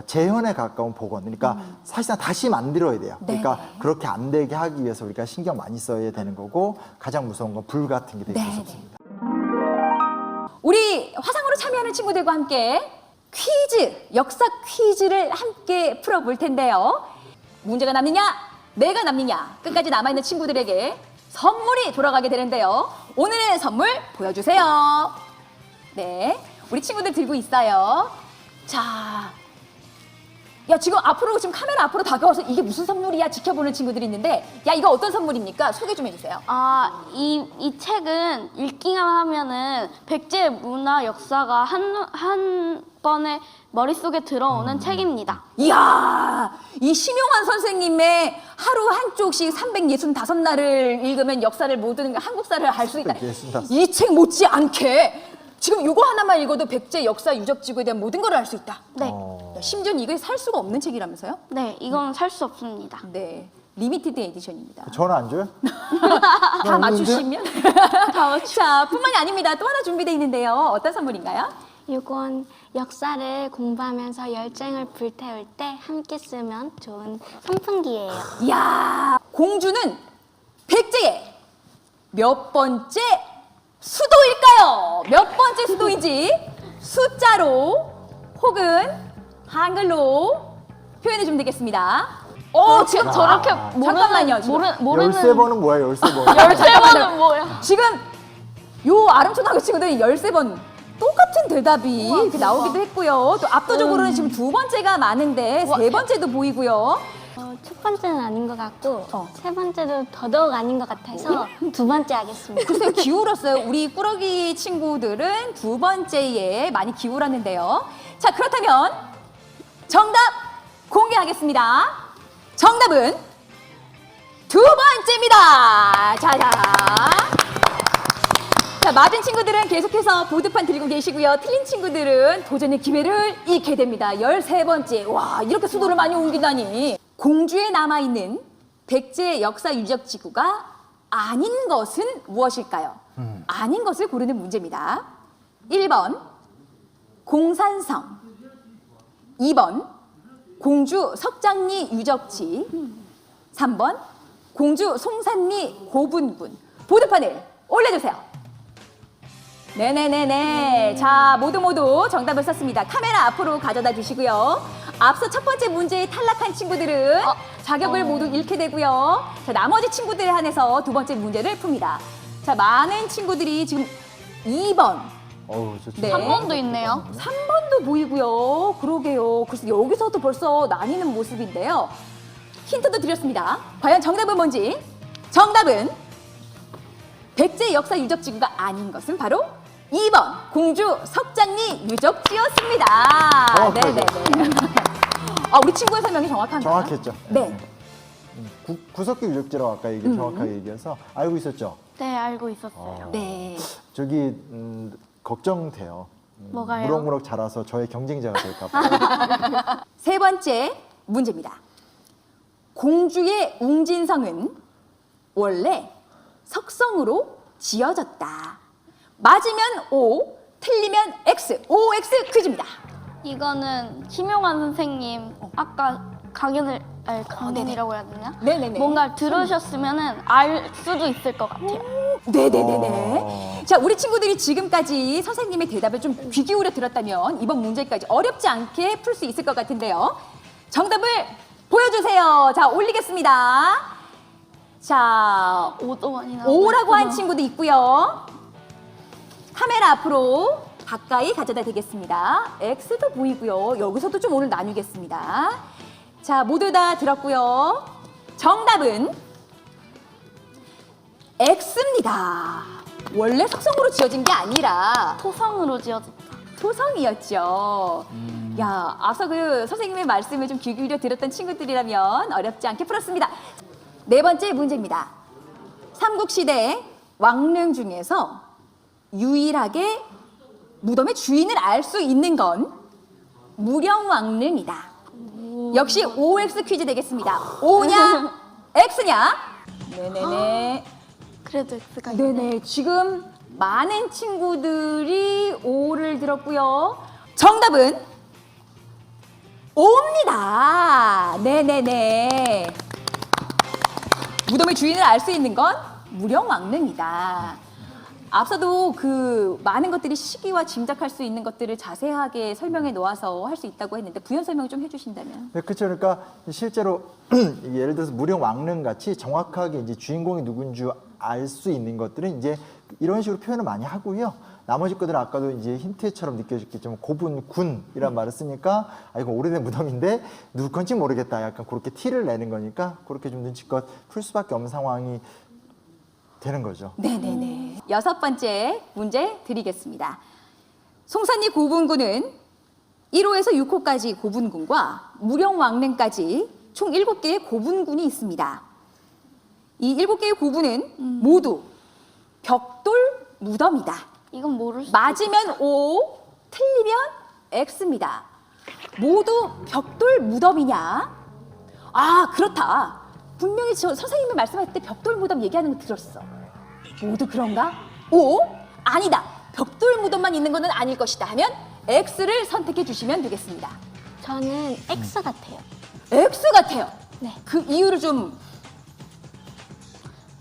재현에 가까운 복원, 그러니까 사실상 다시 만들어야 돼요. 그러니까 그렇게 안 되게 하기 위해서 우리가 신경 많이 써야 되는 거고, 가장 무서운 건 불 같은 게 되게 무섭습니다. 우리 화상으로 참여하는 친구들과 함께 역사 퀴즈를 함께 풀어볼 텐데요. 문제가 남느냐, 내가 남느냐, 끝까지 남아있는 친구들에게 선물이 돌아가게 되는데요. 오늘의 선물 보여주세요. 네, 우리 친구들 들고 있어요. 자, 지금 카메라 앞으로 다가와서 이게 무슨 선물이야 지켜보는 친구들이 있는데, 이거 어떤 선물입니까? 소개 좀 해주세요. 이 책은 읽기만 하면은 백제 문화 역사가 한 번에 머릿속에 들어오는 책입니다. 이야, 이 심용환 선생님의 하루 한쪽씩 365날을 읽으면 역사를 모든 한국사를 알 수 있다. 이 책 못지않게 지금 이거 하나만 읽어도 백제 역사 유적지구에 대한 모든 걸 알 수 있다. 네. 심지어 이게 살 수가 없는 책이라면서요? 네, 이건 살 수 없습니다. 네, 리미티드 에디션입니다. 전화 안 줘요? 다 맞추시면? 자, 뿐만이 아닙니다. 또 하나 준비되어 있는데요. 어떤 선물인가요? 이건 역사를 공부하면서 열정을 불태울 때 함께 쓰면 좋은 선풍기예요. 이야, 공주는 백제의 몇 번째 수도일까요? 몇 번째 수도인지 숫자로 혹은 한글로 표현해 주면 되겠습니다. 지금 저렇게 잠깐만요. 지금. 모르는 13번은 뭐야, 13번? 13번은 뭐야? 지금 요 아름초등학교 친구들이 13번 똑같은 대답이 이렇게 나오기도 했고요. 또 압도적으로는 지금 두 번째가 많은데 세 번째도 보이고요. 첫 번째는 아닌 것 같고 세 번째도 더더욱 아닌 것 같아서 두 번째 하겠습니다. 글쎄요, 기울었어요. 우리 꾸러기 친구들은 두 번째에 많이 기울었는데요. 자, 그렇다면 정답 공개하겠습니다. 정답은 두 번째입니다. 자, 맞은 친구들은 계속해서 보드판 들고 계시고요. 틀린 친구들은 도전의 기회를 잃게 됩니다. 13번째. 와, 이렇게 수도를 많이 옮기다니. 공주에 남아있는 백제 역사 유적 지구가 아닌 것은 무엇일까요? 아닌 것을 고르는 문제입니다. 1번 공산성, 2번 공주 석장리 유적지, 3번 공주 송산리 고분군. 보드판을 올려주세요. 네네네네. 자, 모두 정답을 썼습니다. 카메라 앞으로 가져다 주시고요. 앞서 첫 번째 문제에 탈락한 친구들은 자격을 모두 잃게 되고요. 자, 나머지 친구들에 한해서 두 번째 문제를 풉니다. 자, 많은 친구들이 지금 2번. 네. 3번도 있네요. 3번도 보이고요. 그러게요. 그래서 여기서도 벌써 나뉘는 모습인데요. 힌트도 드렸습니다. 과연 정답은 뭔지. 정답은 백제 역사 유적지구가 아닌 것은 바로 2번 공주 석장리 유적지였습니다. 네네네. 우리 친구의 설명이 정확한가요? 정확했죠. 네. 구석기 유적지라고 아까 정확하게 얘기해서 알고 있었죠? 네, 알고 있었어요. 네. 저기 걱정돼요. 뭐가요? 무럭무럭 자라서 저의 경쟁자가 될까 봐. 세 번째 문제입니다. 공주의 웅진성은 원래 석성으로 지어졌다. 맞으면 O, 틀리면 X. OX 퀴즈입니다. 이거는 심용환 선생님 아까 강연이라고 해야 되나? 네네네. 뭔가 들으셨으면은 알 수도 있을 것 같아요. 네네네네. 자, 우리 친구들이 지금까지 선생님의 대답을 좀 귀 기울여 들었다면 이번 문제까지 어렵지 않게 풀 수 있을 것 같은데요. 정답을 보여주세요. 자, 올리겠습니다. 자, 5도 많이 나오고 5라고 한 친구도 있고요. 카메라 앞으로 가까이 가져다 대겠습니다. X도 보이고요. 여기서도 좀 오늘 나누겠습니다. 자, 모두 다 들었고요. 정답은 X입니다. 원래 석성으로 지어진 게 아니라 토성으로 지어졌다. 토성이었죠. 야, 앞서 그 선생님의 말씀을 좀 귀 기울여 들었던 친구들이라면 어렵지 않게 풀었습니다. 네 번째 문제입니다. 삼국시대 왕릉 중에서 유일하게 무덤의 주인을 알 수 있는 건 무령왕릉이다. 역시 OX 퀴즈 되겠습니다. O냐, X냐? 네네네. 그래도 X가 있네. 네네. 지금 많은 친구들이 O를 들었고요. 정답은 O입니다. 네네네. 무덤의 주인을 알 수 있는 건 무령왕릉이다. 앞서도 그 많은 것들이 시기와 짐작할 수 있는 것들을 자세하게 설명해 놓아서 할 수 있다고 했는데 부연 설명 좀 해주신다면. 네, 그렇죠. 그러니까 실제로 예를 들어서 무령왕릉 같이 정확하게 이제 주인공이 누군지 알 수 있는 것들은 이제 이런 식으로 표현을 많이 하고요. 나머지 것들은 아까도 이제 힌트처럼 느껴졌겠지만 고분군이란 말을 쓰니까 이거 오래된 무덤인데 누구 건지 모르겠다. 약간 그렇게 티를 내는 거니까 그렇게 좀 눈치껏 풀 수밖에 없는 상황이 되는 거죠. 네네네. 여섯 번째 문제 드리겠습니다. 송산리 고분군은 1호에서 6호까지 고분군과 무령왕릉까지 총 7개의 고분군이 있습니다. 이 7개의 고분은 모두 벽돌 무덤이다. 이건 모를 수 맞으면 O, 틀리면 X입니다. 모두 벽돌 무덤이냐? 아, 그렇다. 분명히 저 선생님이 말씀하실 때 벽돌 무덤 얘기하는 거 들었어. 모두 그런가? O? 아니다. 벽돌 무덤만 있는 것은 아닐 것이다 하면 X를 선택해 주시면 되겠습니다. 저는 X 같아요. X 같아요. 네. 그 이유를 좀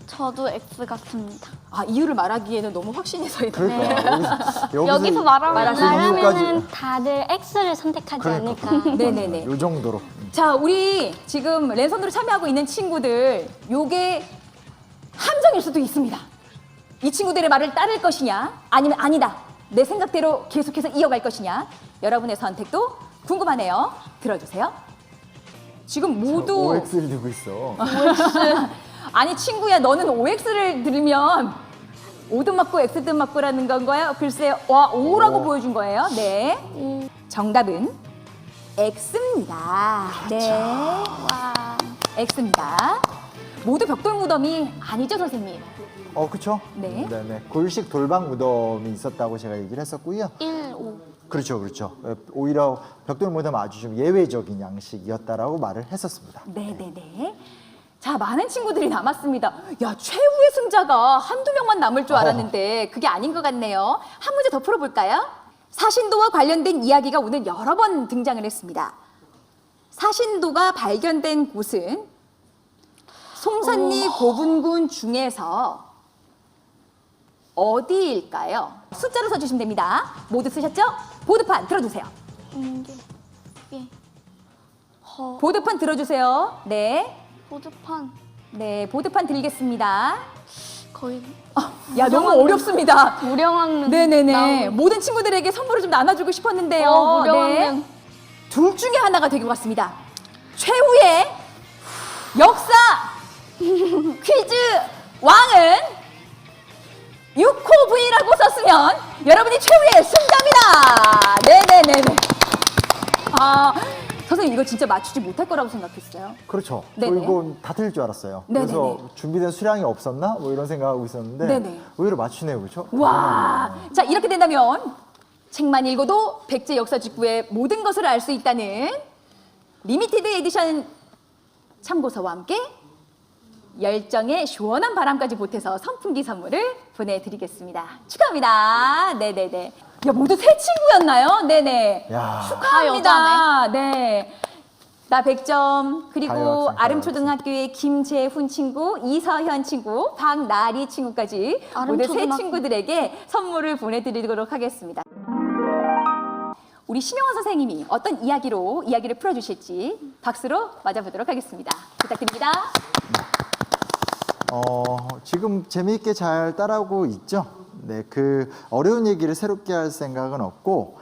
저도 X 같습니다. 아, 이유를 말하기에는 너무 확신해서 그러니까 여기서 말하면 말하면은 다들 X를 선택하지 않을까. 네네네. 요 정도로. 자, 우리 지금 랜선으로 참여하고 있는 친구들, 요게 함정일 수도 있습니다. 이 친구들의 말을 따를 것이냐, 아니면 아니다, 내 생각대로 계속해서 이어갈 것이냐, 여러분의 선택도 궁금하네요. 들어주세요. 지금 모두 OX를 들고 있어. 아니 친구야, 너는 OX를 들으면 O든 맞고 X든 맞고라는 건가요? 글쎄요. 와, O라고 보여준 거예요. 네. 정답은 X입니다. 네. 와. X입니다. 모두 벽돌 무덤이 아니죠, 선생님? 그렇죠? 네. 네네. 골식 돌방 무덤이 있었다고 제가 얘기를 했었고요. 1, 5. 그렇죠, 그렇죠. 오히려 벽돌 무덤 아주 좀 예외적인 양식이었다라고 말을 했었습니다. 네네네. 자, 많은 친구들이 남았습니다. 야, 최후의 승자가 한두 명만 남을 줄 알았는데 그게 아닌 것 같네요. 한 문제 더 풀어볼까요? 사신도와 관련된 이야기가 오늘 여러 번 등장을 했습니다. 사신도가 발견된 곳은 송산리 고분군 중에서 어디일까요? 숫자로 써주시면 됩니다. 모두 쓰셨죠? 보드판 들어주세요. 예. 보드판 들어주세요. 네. 보드판. 네, 보드판 드리겠습니다. 거의 야, 너무 어렵습니다. 무령왕릉. 네네네. 모든 친구들에게 선물을 좀 나눠주고 싶었는데요. 무령왕릉. 둘 중에 하나가 되길 같습니다. 최후의 역사 퀴즈 왕은 6호 V라고 썼으면 여러분이 최후의 승자입니다. 네네네네. 아, 선생님 이거 진짜 맞추지 못할 거라고 생각했어요. 그렇죠. 네네. 이거 다 틀릴 줄 알았어요. 네네네. 그래서 준비된 수량이 없었나? 뭐 이런 생각하고 있었는데 네네. 오히려 맞추네요, 그렇죠? 와, 자 이렇게 된다면 책만 읽어도 백제 역사 직구의 모든 것을 알 수 있다는 리미티드 에디션 참고서와 함께 열정의 시원한 바람까지 보태서 선풍기 선물을 보내드리겠습니다. 축하합니다. 네네네. 야, 모두 새 친구였나요? 네네. 야. 축하합니다. 네. 나 100점, 그리고 가요, 학생, 아름초등학교의 김재훈 친구, 이서현 친구, 박나리 친구까지 모두 새 아름초등학교. 친구들에게 선물을 보내드리도록 하겠습니다. 우리 심영원 선생님이 어떤 이야기를 풀어주실지 박수로 맞아보도록 하겠습니다. 부탁드립니다. 지금 재미있게 잘 따라오고 있죠? 네, 그 어려운 얘기를 새롭게 할 생각은 없고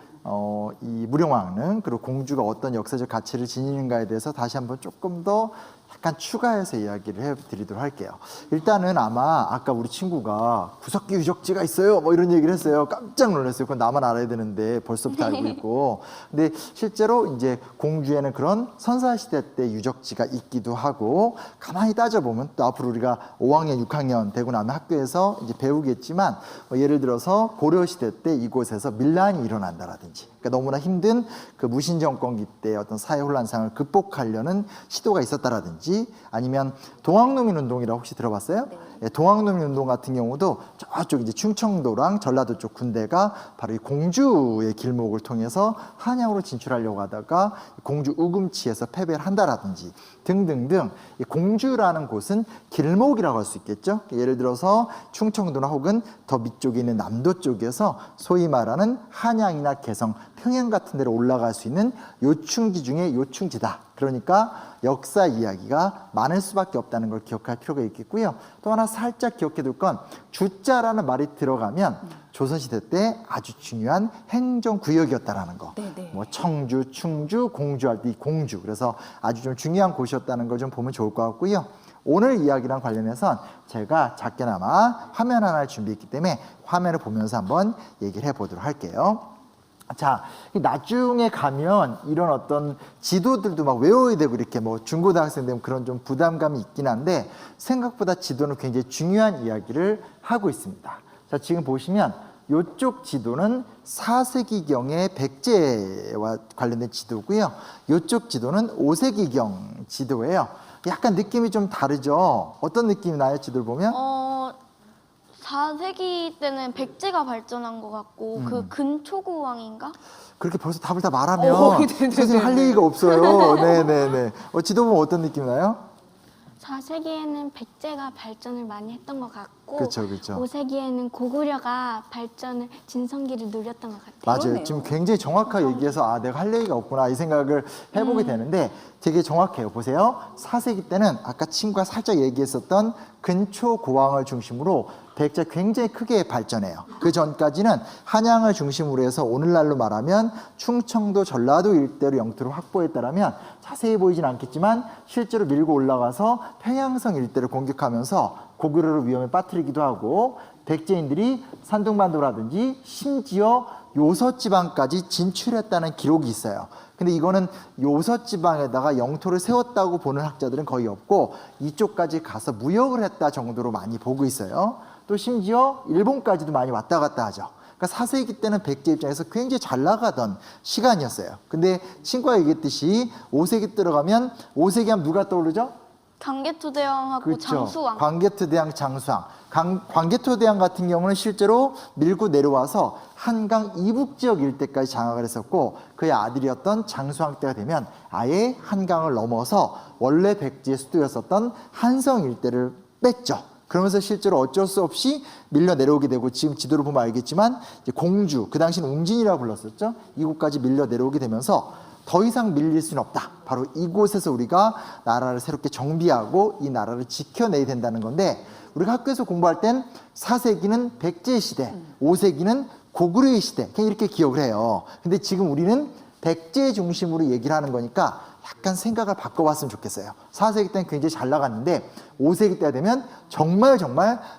이 무령왕릉 그리고 공주가 어떤 역사적 가치를 지니는가에 대해서 다시 한번 조금 더 약간 추가해서 이야기를 해드리도록 할게요. 일단은 아마 아까 우리 친구가 구석기 유적지가 있어요 뭐 이런 얘기를 했어요. 깜짝 놀랐어요. 그건 나만 알아야 되는데 벌써부터 알고 있고. 근데 실제로 이제 공주에는 그런 선사시대 때 유적지가 있기도 하고, 가만히 따져보면 또 앞으로 우리가 5학년 6학년 되고 나면 학교에서 이제 배우겠지만 예를 들어서 고려시대 때 이곳에서 밀란이 일어난다라든지, 그러니까 너무나 힘든 그 무신정권기 때 어떤 사회 혼란상을 극복하려는 시도가 있었다라든지, 아니면 동학농민운동이라고 혹시 들어봤어요? 네. 동학농민운동 같은 경우도 저쪽 이제 충청도랑 전라도 쪽 군대가 바로 이 공주의 길목을 통해서 한양으로 진출하려고 하다가 공주 우금치에서 패배를 한다라든지 등등등. 이 공주라는 곳은 길목이라고 할 수 있겠죠. 예를 들어서 충청도나 혹은 더 밑쪽에 있는 남도 쪽에서 소위 말하는 한양이나 개성, 평양 같은 데로 올라갈 수 있는 요충지 중에 요충지다. 그러니까 역사 이야기가 많을 수밖에 없다는 걸 기억할 필요가 있겠고요. 또 하나 살짝 기억해둘 건, 주자라는 말이 들어가면 조선시대 때 아주 중요한 행정구역이었다라는 거. 네네. 뭐 청주, 충주, 공주할 때 이 공주. 그래서 아주 좀 중요한 곳이었다는 걸 좀 보면 좋을 것 같고요. 오늘 이야기랑 관련해서 제가 작게나마 화면 하나를 준비했기 때문에 화면을 보면서 한번 얘기를 해보도록 할게요. 자, 나중에 가면 이런 어떤 지도들도 막 외워야 되고 이렇게 뭐 중고등학생 되면 그런 좀 부담감이 있긴 한데, 생각보다 지도는 굉장히 중요한 이야기를 하고 있습니다. 자, 지금 보시면 이쪽 지도는 4세기경의 백제와 관련된 지도고요. 이쪽 지도는 5세기경 지도예요. 약간 느낌이 좀 다르죠? 어떤 느낌이 나요, 지도를 보면? 4세기 때는 백제가 발전한 것 같고 그 근초고왕인가? 그렇게 벌써 답을 다 말하면 선생님 할 얘기가 없어요. 네네네. 지도 보면 어떤 느낌이 나요? 4세기에는 백제가 발전을 많이 했던 것 같고 그쵸, 그쵸. 5세기에는 고구려가 발전을 진성기를 누렸던 것 같아요. 맞아요. 그러네요. 지금 굉장히 정확하게 얘기해서 아 내가 할 얘기가 없구나 이 생각을 해보게 되는데 되게 정확해요. 보세요. 4세기 때는 아까 친구가 살짝 얘기했었던 근초 고왕을 중심으로 백제 굉장히 크게 발전해요. 그 전까지는 한양을 중심으로 해서 오늘날로 말하면 충청도 전라도 일대로 영토를 확보했다라면 자세히 보이진 않겠지만 실제로 밀고 올라가서 평양성 일대를 공격하면서 고구려를 위험에 빠뜨리기도 하고 백제인들이 산둥반도라든지 심지어 요서지방까지 진출했다는 기록이 있어요. 근데 이거는 요서지방에다가 영토를 세웠다고 보는 학자들은 거의 없고 이쪽까지 가서 무역을 했다 정도로 많이 보고 있어요. 또 심지어 일본까지도 많이 왔다 갔다 하죠. 그러니까 4세기 때는 백제 입장에서 굉장히 잘 나가던 시간이었어요. 근데 친구가 얘기했듯이 5세기 들어가면 5세기 하면 누가 떠오르죠? 광개토대왕하고 그렇죠. 장수왕. 광개토대왕, 장수왕. 광개토대왕 같은 경우는 실제로 밀고 내려와서 한강 이북 지역 일대까지 장악을 했었고 그의 아들이었던 장수왕 때가 되면 아예 한강을 넘어서 원래 백제의 수도였었던 한성 일대를 뺐죠. 그러면서 실제로 어쩔 수 없이 밀려 내려오게 되고 지금 지도를 보면 알겠지만 이제 공주, 그 당시는 웅진이라고 불렀었죠. 이곳까지 밀려 내려오게 되면서 더 이상 밀릴 수는 없다. 바로 이곳에서 우리가 나라를 새롭게 정비하고 이 나라를 지켜내야 된다는 건데 우리가 학교에서 공부할 땐 4세기는 백제 시대, 5세기는 고구려의 시대 그냥 이렇게 기억을 해요. 근데 지금 우리는 백제 중심으로 얘기를 하는 거니까 약간 생각을 바꿔봤으면 좋겠어요. 4세기 때는 굉장히 잘 나갔는데 5세기 때가 되면 정말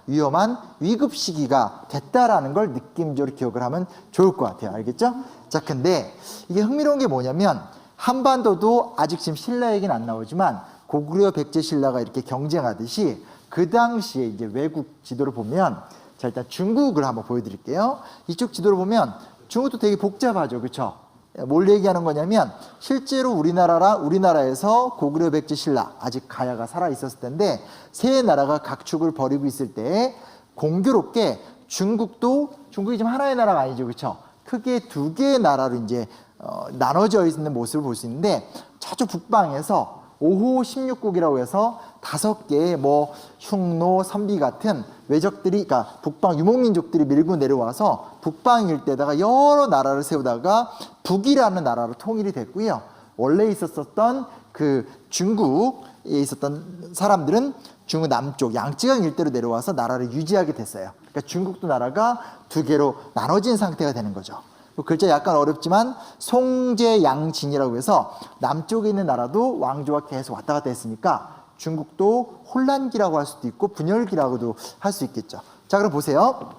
위험한 위급 시기가 됐다라는 걸 느낌적으로 기억을 하면 좋을 것 같아요. 알겠죠? 자, 근데 이게 흥미로운 게 뭐냐면 한반도도 아직 지금 신라 얘기는 안 나오지만 고구려 백제 신라가 이렇게 경쟁하듯이 그 당시에 이제 외국 지도를 보면 자, 일단 중국을 한번 보여드릴게요. 이쪽 지도를 보면 중국도 되게 복잡하죠. 그렇죠? 뭘 얘기하는 거냐면 실제로 우리나라에서 고구려 백제 신라 아직 가야가 살아 있었을 텐데 세 나라가 각축을 벌이고 있을 때 공교롭게 중국이 지금 하나의 나라가 아니죠. 그렇죠? 크게 두 개의 나라로 이제 나눠져 있는 모습을 볼 수 있는데 저쪽 북방에서 5호 16국이라고 해서 5개의 뭐 흉노, 선비 같은 외적들이 그러니까 북방 유목민족들이 밀고 내려와서 북방 일대에다가 여러 나라를 세우다가 북이라는 나라로 통일이 됐고요. 원래 있었던 그 중국에 있었던 사람들은 중국 남쪽 양쯔강 일대로 내려와서 나라를 유지하게 됐어요. 그러니까 중국도 나라가 두 개로 나눠진 상태가 되는 거죠. 글자 약간 어렵지만 송제양진이라고 해서 남쪽에 있는 나라도 왕조가 계속 왔다 갔다 했으니까 중국도 혼란기라고 할 수도 있고 분열기라고도 할 수 있겠죠. 자, 그럼 보세요.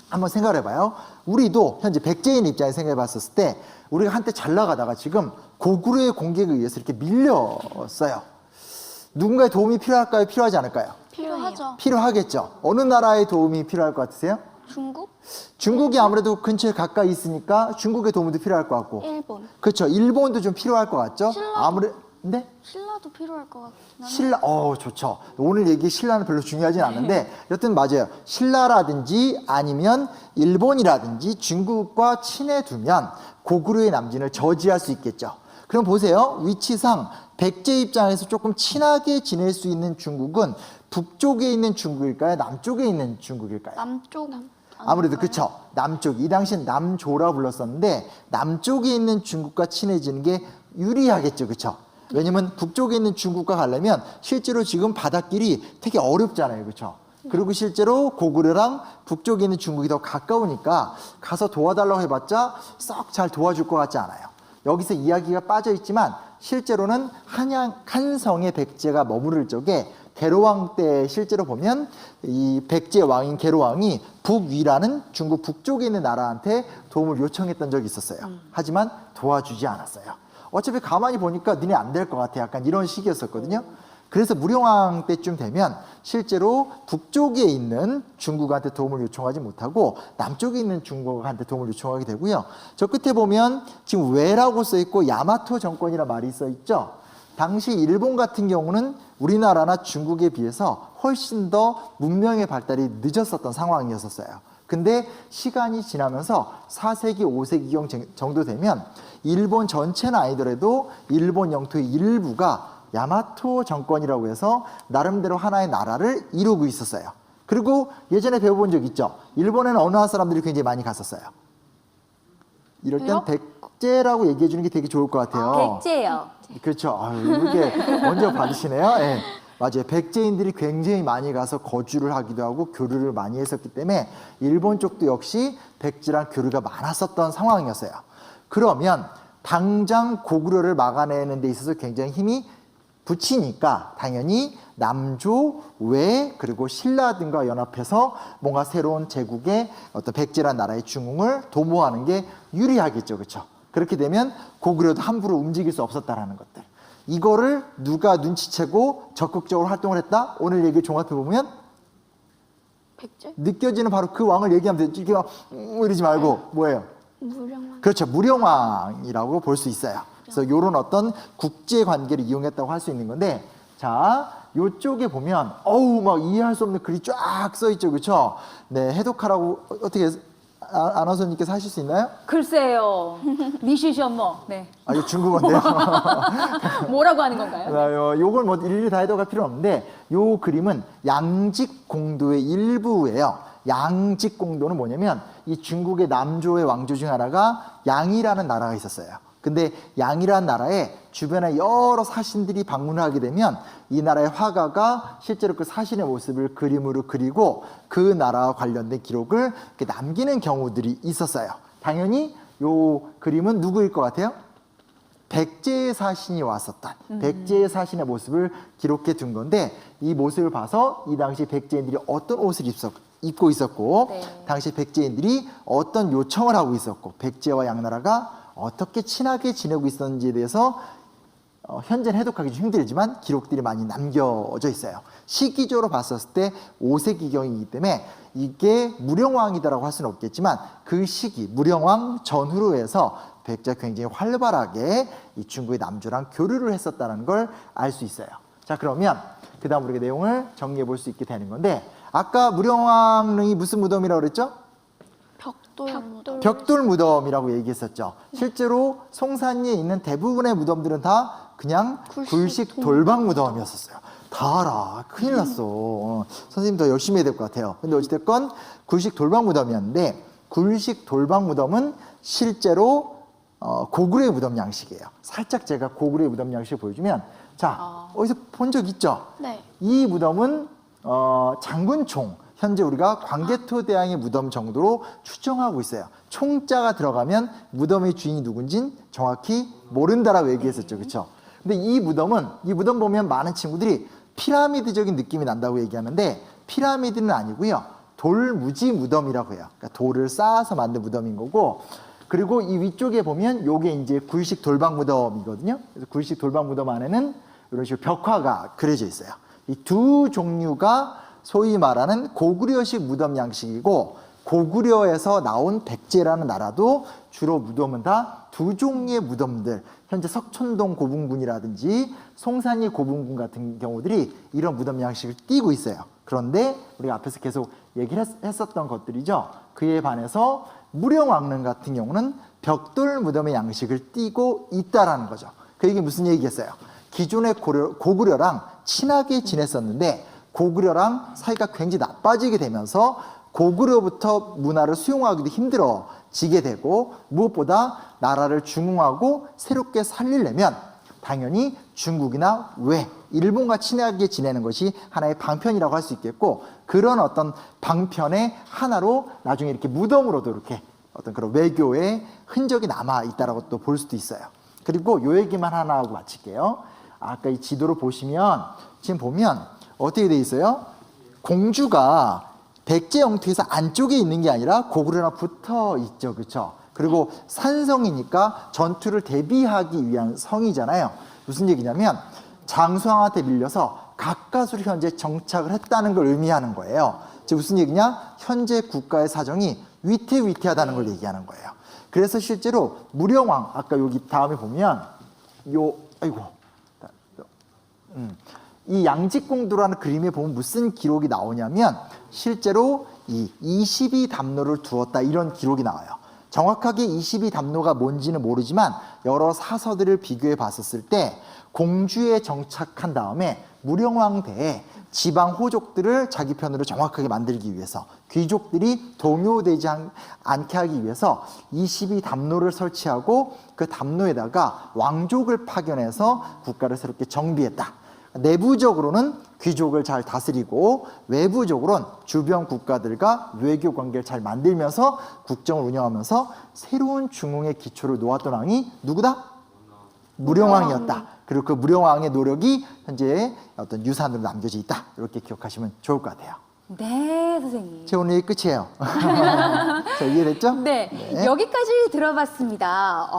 한번 생각을 해봐요. 우리도 현재 백제인 입장에서 생각해 봤었을 때 우리가 한때 잘 나가다가 지금 고구려의 공격에 의해서 이렇게 밀렸어요. 누군가의 도움이 필요할까요? 필요하지 않을까요? 필요하죠. 필요하겠죠. 어느 나라의 도움이 필요할 것 같으세요? 중국? 중국이 아무래도 근처에 가까이 있으니까 중국의 도움도 필요할 것 같고. 일본. 그렇죠. 일본도 좀 필요할 것 같죠. 네? 신라도 필요할 것 같긴 한데. 신라, 좋죠. 오늘 얘기 신라는 별로 중요하진 않은데 여튼 맞아요. 신라라든지 아니면 일본이라든지 중국과 친해 두면 고구려의 남진을 저지할 수 있겠죠. 그럼 보세요. 위치상 백제 입장에서 조금 친하게 지낼 수 있는 중국은 북쪽에 있는 중국일까요? 남쪽에 있는 중국일까요? 남쪽. 아무래도 그쵸. 남쪽. 이 당시엔 남조라 불렀었는데 남쪽에 있는 중국과 친해지는 게 유리하겠죠. 그쵸? 왜냐면 북쪽에 있는 중국과 가려면 실제로 지금 바닷길이 되게 어렵잖아요. 그쵸? 그리고 실제로 고구려랑 북쪽에 있는 중국이 더 가까우니까 가서 도와달라고 해봤자 썩 잘 도와줄 것 같지 않아요. 여기서 이야기가 빠져 있지만 실제로는 한성의 백제가 머무를 적에 계로왕 때 실제로 보면 이 백제 왕인 계로왕이 북위라는 중국 북쪽에 있는 나라한테 도움을 요청했던 적이 있었어요. 하지만 도와주지 않았어요. 어차피 가만히 보니까 니네 안 될 것 같아. 약간 이런 식이었었거든요. 그래서 무령왕 때쯤 되면 실제로 북쪽에 있는 중국한테 도움을 요청하지 못하고 남쪽에 있는 중국한테 도움을 요청하게 되고요. 저 끝에 보면 지금 왜라고 써 있고 야마토 정권이라 말이 써 있죠. 당시 일본 같은 경우는 우리나라나 중국에 비해서 훨씬 더 문명의 발달이 늦었었던 상황이었어요. 근데 시간이 지나면서 4세기, 5세기경 정도 되면 일본 전체는 아니더라도 일본 영토의 일부가 야마토 정권이라고 해서 나름대로 하나의 나라를 이루고 있었어요. 그리고 예전에 배워본 적 있죠? 일본에는 어느 나라 사람들이 굉장히 많이 갔었어요. 이럴 땐 백제라고 얘기해 주는 게 되게 좋을 것 같아요. 백제요. 그렇죠. 이렇게 먼저 받으시네요. 예. 맞아요. 백제인들이 굉장히 많이 가서 거주를 하기도 하고 교류를 많이 했었기 때문에 일본 쪽도 역시 백제랑 교류가 많았었던 상황이었어요. 그러면 당장 고구려를 막아내는 데 있어서 굉장히 힘이 붙이니까 당연히 남조, 외, 그리고 신라 등과 연합해서 뭔가 새로운 제국의 어떤 백제라는 나라의 중흥을 도모하는 게 유리하겠죠. 그렇죠? 그렇게 되면 고구려도 함부로 움직일 수 없었다라는 것들. 이거를 누가 눈치채고 적극적으로 활동을 했다? 오늘 얘기를 종합해 보면 백제? 느껴지는 바로 그 왕을 얘기하면 되죠. 이렇게 이러지 말고 뭐예요? 무령왕. 그렇죠. 무령왕이라고 볼 수 있어요. 그래서 이런 어떤 국제 관계를 이용했다고 할 수 있는 건데, 자, 요쪽에 보면 어우 막 이해할 수 없는 글이 쫙 써 있죠. 그렇죠? 네, 해독하라고 어떻게 아나운서님께서 하실 수 있나요? 글쎄요. 니시셔머. 네. 아, 이거 중국어인데요. 뭐라고 하는 건가요? 요걸 뭐 일일이 다 해독할 필요는 없는데, 요 그림은 양직공도의 일부예요. 양직공도는 뭐냐면 이 중국의 남조의 왕조 중 하나가 양이라는 나라가 있었어요. 근데 양이라는 나라에 주변에 여러 사신들이 방문을 하게 되면 이 나라의 화가가 실제로 그 사신의 모습을 그림으로 그리고 그 나라와 관련된 기록을 이렇게 남기는 경우들이 있었어요. 당연히 요 그림은 누구일 것 같아요? 백제의 사신이 왔었던 백제의 사신의 모습을 기록해 둔 건데, 이 모습을 봐서 이 당시 백제인들이 어떤 옷을 입고 있었고, 네. 당시 백제인들이 어떤 요청을 하고 있었고, 백제와 양나라가 어떻게 친하게 지내고 있었는지에 대해서 현재는 해독하기 좀 힘들지만 기록들이 많이 남겨져 있어요. 시기적으로 봤었을 때 5세기경이기 때문에 이게 무령왕이다라고 할 수는 없겠지만 그 시기 무령왕 전후로 해서 백제가 굉장히 활발하게 이 중국의 남조랑 교류를 했었다는 걸 알 수 있어요. 자, 그러면 그 다음 우리가 내용을 정리해 볼 수 있게 되는 건데, 아까 무령왕릉이 무슨 무덤이라고 그랬죠? 벽돌 무덤이라고 얘기했었죠. 실제로 송산리에 있는 대부분의 무덤들은 다 그냥 굴식 돌방 무덤이었었어요. 다 알아. 큰일 났어. 선생님 더 열심히 해야 될 것 같아요. 근데 어찌됐건 굴식 돌방 무덤이었는데, 굴식 돌방 무덤은 실제로 고구려의 무덤 양식이에요. 살짝 제가 고구려의 무덤 양식을 보여주면, 자, 어디서 본 적 있죠? 네. 이 무덤은 장군총, 현재 우리가 광개토대왕의 무덤 정도로 추정하고 있어요. 총자가 들어가면 무덤의 주인이 누군진 정확히 모른다라고 얘기했었죠. 그렇죠? 근데 이 무덤 보면 많은 친구들이 피라미드적인 느낌이 난다고 얘기하는데, 피라미드는 아니고요. 돌무지 무덤이라고 해요. 그러니까 돌을 쌓아서 만든 무덤인 거고, 그리고 이 위쪽에 보면 요게 이제 굴식 돌방 무덤이거든요. 그래서 굴식 돌방 무덤 안에는 이런 식으로 벽화가 그려져 있어요. 이 두 종류가 소위 말하는 고구려식 무덤 양식이고, 고구려에서 나온 백제라는 나라도 주로 무덤은 다 두 종류의 무덤들, 현재 석촌동 고분군이라든지 송산리 고분군 같은 경우들이 이런 무덤 양식을 띠고 있어요. 그런데 우리가 앞에서 계속 얘기를 했었던 것들이죠. 그에 반해서 무령왕릉 같은 경우는 벽돌 무덤의 양식을 띠고 있다라는 거죠. 그 얘기 무슨 얘기겠어요? 기존의 고구려랑 친하게 지냈었는데 고구려랑 사이가 굉장히 나빠지게 되면서 고구려부터 문화를 수용하기도 힘들어지게 되고, 무엇보다 나라를 중흥하고 새롭게 살리려면 당연히 중국이나 외, 일본과 친하게 지내는 것이 하나의 방편이라고 할 수 있겠고, 그런 어떤 방편의 하나로 나중에 이렇게 무덤으로도 이렇게 어떤 그런 외교의 흔적이 남아 있다라고 또 볼 수도 있어요. 그리고 요 얘기만 하나 하고 마칠게요. 아까 이 지도를 보시면 지금 보면 어떻게 돼 있어요? 공주가 백제 영토에서 안쪽에 있는 게 아니라 고구려랑 붙어 있죠. 그렇죠? 그리고 산성이니까 전투를 대비하기 위한 성이잖아요. 무슨 얘기냐면 장수왕한테 밀려서 가까스로 현재 정착을 했다는 걸 의미하는 거예요. 즉 무슨 얘기냐? 현재 국가의 사정이 위태위태하다는 걸 얘기하는 거예요. 그래서 실제로 무령왕, 아까 여기 다음에 보면 이 양직공도라는 그림에 보면 무슨 기록이 나오냐면 실제로 이 22담로를 두었다, 이런 기록이 나와요. 정확하게 22담로가 뭔지는 모르지만 여러 사서들을 비교해 봤었을 때 공주에 정착한 다음에 무령왕대에 지방 호족들을 자기 편으로 정확하게 만들기 위해서 귀족들이 동요되지 않게 하기 위해서 22담로를 설치하고 그 담로에다가 왕족을 파견해서 국가를 새롭게 정비했다. 내부적으로는 귀족을 잘 다스리고 외부적으로는 주변 국가들과 외교 관계를 잘 만들면서 국정을 운영하면서 새로운 중흥의 기초를 놓았던 왕이 누구다? 무령왕이었다. 그리고 그 무령왕의 노력이 현재 어떤 유산으로 남겨져 있다. 이렇게 기억하시면 좋을 것 같아요. 네, 선생님. 제 오늘 얘기 끝이에요. 자, 이해됐죠? 네, 여기까지 들어봤습니다.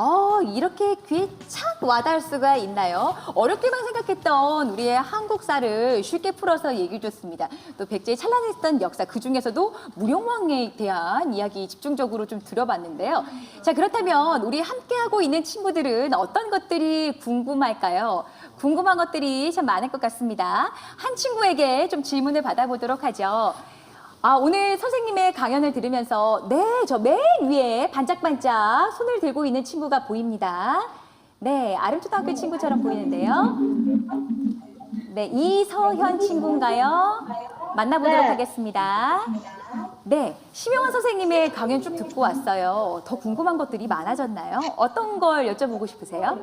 이렇게 귀에 착 와닿을 수가 있나요? 어렵게만 생각했던 우리의 한국사를 쉽게 풀어서 얘기해 줬습니다. 또 백제의 찬란했던 역사, 그중에서도 무령왕에 대한 이야기 집중적으로 좀 들어봤는데요. 자, 그렇다면 우리 함께하고 있는 친구들은 어떤 것들이 궁금할까요? 궁금한 것들이 참 많을 것 같습니다. 한 친구에게 좀 질문을 받아보도록 하죠. 오늘 선생님의 강연을 들으면서 저 맨 위에 반짝반짝 손을 들고 있는 친구가 보입니다. 네, 아름초등학교 친구처럼 보이는데요. 네, 이서현 친구인가요? 만나보도록 하겠습니다. 네, 심영원 선생님의 강연 쭉 듣고 왔어요. 더 궁금한 것들이 많아졌나요? 어떤 걸 여쭤보고 싶으세요?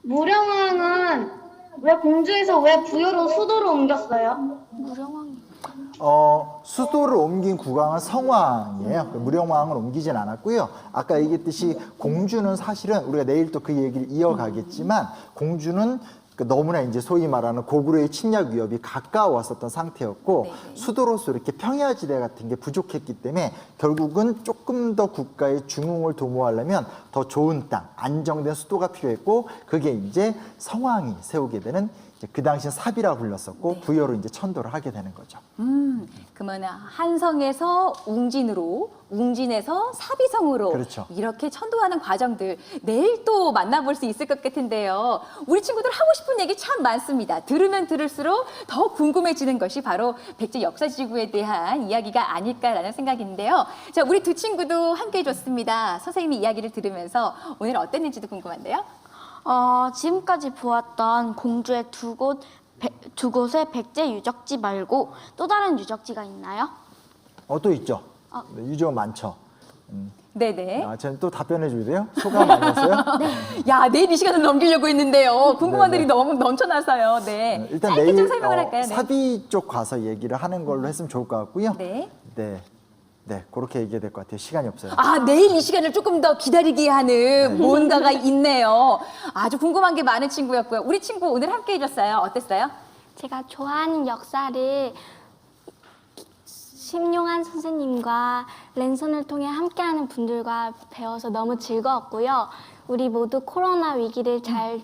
무령왕은 왜 공주에서 왜 부여로 수도로 옮겼어요? 무령왕이 수도를 옮긴 국왕은 성왕이에요. 무령왕을 옮기진 않았고요. 아까 얘기했듯이 공주는 사실은 우리가 내일 또 그 얘기를 이어가겠지만 공주는 너무나 이제 소위 말하는 고구려의 침략 위협이 가까웠었던 상태였고 수도로서 이렇게 평야지대 같은 게 부족했기 때문에 결국은 조금 더 국가의 중흥을 도모하려면 더 좋은 땅, 안정된 수도가 필요했고 그게 이제 성왕이 세우게 되는 그 당시엔 사비라고 불렀었고 부여로 이제 천도를 하게 되는 거죠. 그러면 한성에서 웅진으로, 웅진에서 사비성으로 그렇죠. 이렇게 천도하는 과정들 내일 또 만나볼 수 있을 것 같은데요. 우리 친구들 하고 싶은 얘기 참 많습니다. 들으면 들을수록 더 궁금해지는 것이 바로 백제 역사지구에 대한 이야기가 아닐까라는 생각인데요. 자, 우리 두 친구도 함께 해줬습니다. 선생님이 이야기를 들으면서 오늘 어땠는지도 궁금한데요. 지금까지 보았던 공주의 두 곳의 백제 유적지 말고 또 다른 유적지가 있나요? 또 있죠. 네, 유적은 많죠. 네네. 저는 또 답변해 줘야 돼요? 소감 아니었어요? 야, 내일 이 시간을 넘기려고 했는데요. 궁금한 네네. 들이 너무 넘쳐나서요. 네. 일단 짧게 내일 좀 설명을 할까요? 네. 사비 쪽 가서 얘기를 하는 걸로 했으면 좋을 것 같고요. 네. 네, 그렇게 얘기해야 될 것 같아요. 시간이 없어요. 내일 이 시간을 조금 더 기다리게 하는 뭔가가 있네요. 아주 궁금한 게 많은 친구였고요. 우리 친구 오늘 함께 해줬어요. 어땠어요? 제가 좋아하는 역사를 심용한 선생님과 랜선을 통해 함께하는 분들과 배워서 너무 즐거웠고요. 우리 모두 코로나 위기를 잘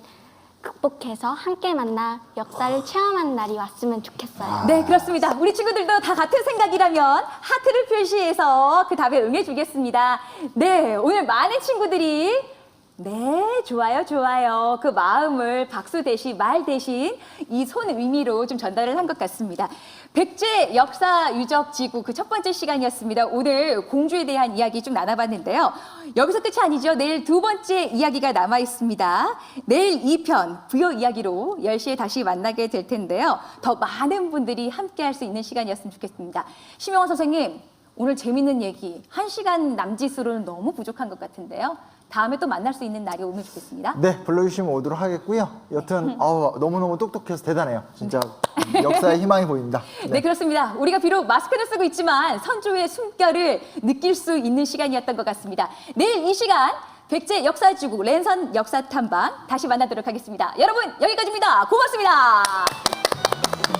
극복해서 함께 만나 역사를 체험하는 날이 왔으면 좋겠어요. 네, 그렇습니다. 우리 친구들도 다 같은 생각이라면 하트를 표시해서 그 답에 응해주겠습니다. 네, 오늘 많은 친구들이 네, 좋아요, 좋아요. 그 마음을 박수 대신, 말 대신 이 손 의미로 좀 전달을 한 것 같습니다. 백제 역사 유적 지구 그 첫 번째 시간이었습니다. 오늘 공주에 대한 이야기 좀 나눠봤는데요. 여기서 끝이 아니죠. 내일 두 번째 이야기가 남아 있습니다. 내일 2편 부여 이야기로 10시에 다시 만나게 될 텐데요. 더 많은 분들이 함께 할 수 있는 시간이었으면 좋겠습니다. 심영원 선생님, 오늘 재밌는 얘기 1시간 남짓으로는 너무 부족한 것 같은데요. 다음에 또 만날 수 있는 날이 오면 좋겠습니다. 네, 불러주시면 오도록 하겠고요. 여튼 너무너무 똑똑해서 대단해요. 진짜 역사의 희망이 보입니다. 네, 그렇습니다. 우리가 비록 마스크를 쓰고 있지만 선조의 숨결을 느낄 수 있는 시간이었던 것 같습니다. 내일 이 시간 백제 역사지구 랜선 역사탐방 다시 만나도록 하겠습니다. 여러분 여기까지입니다. 고맙습니다.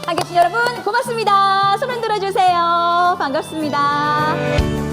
함께해 주신 여러분 고맙습니다. 손 흔들어 주세요. 반갑습니다.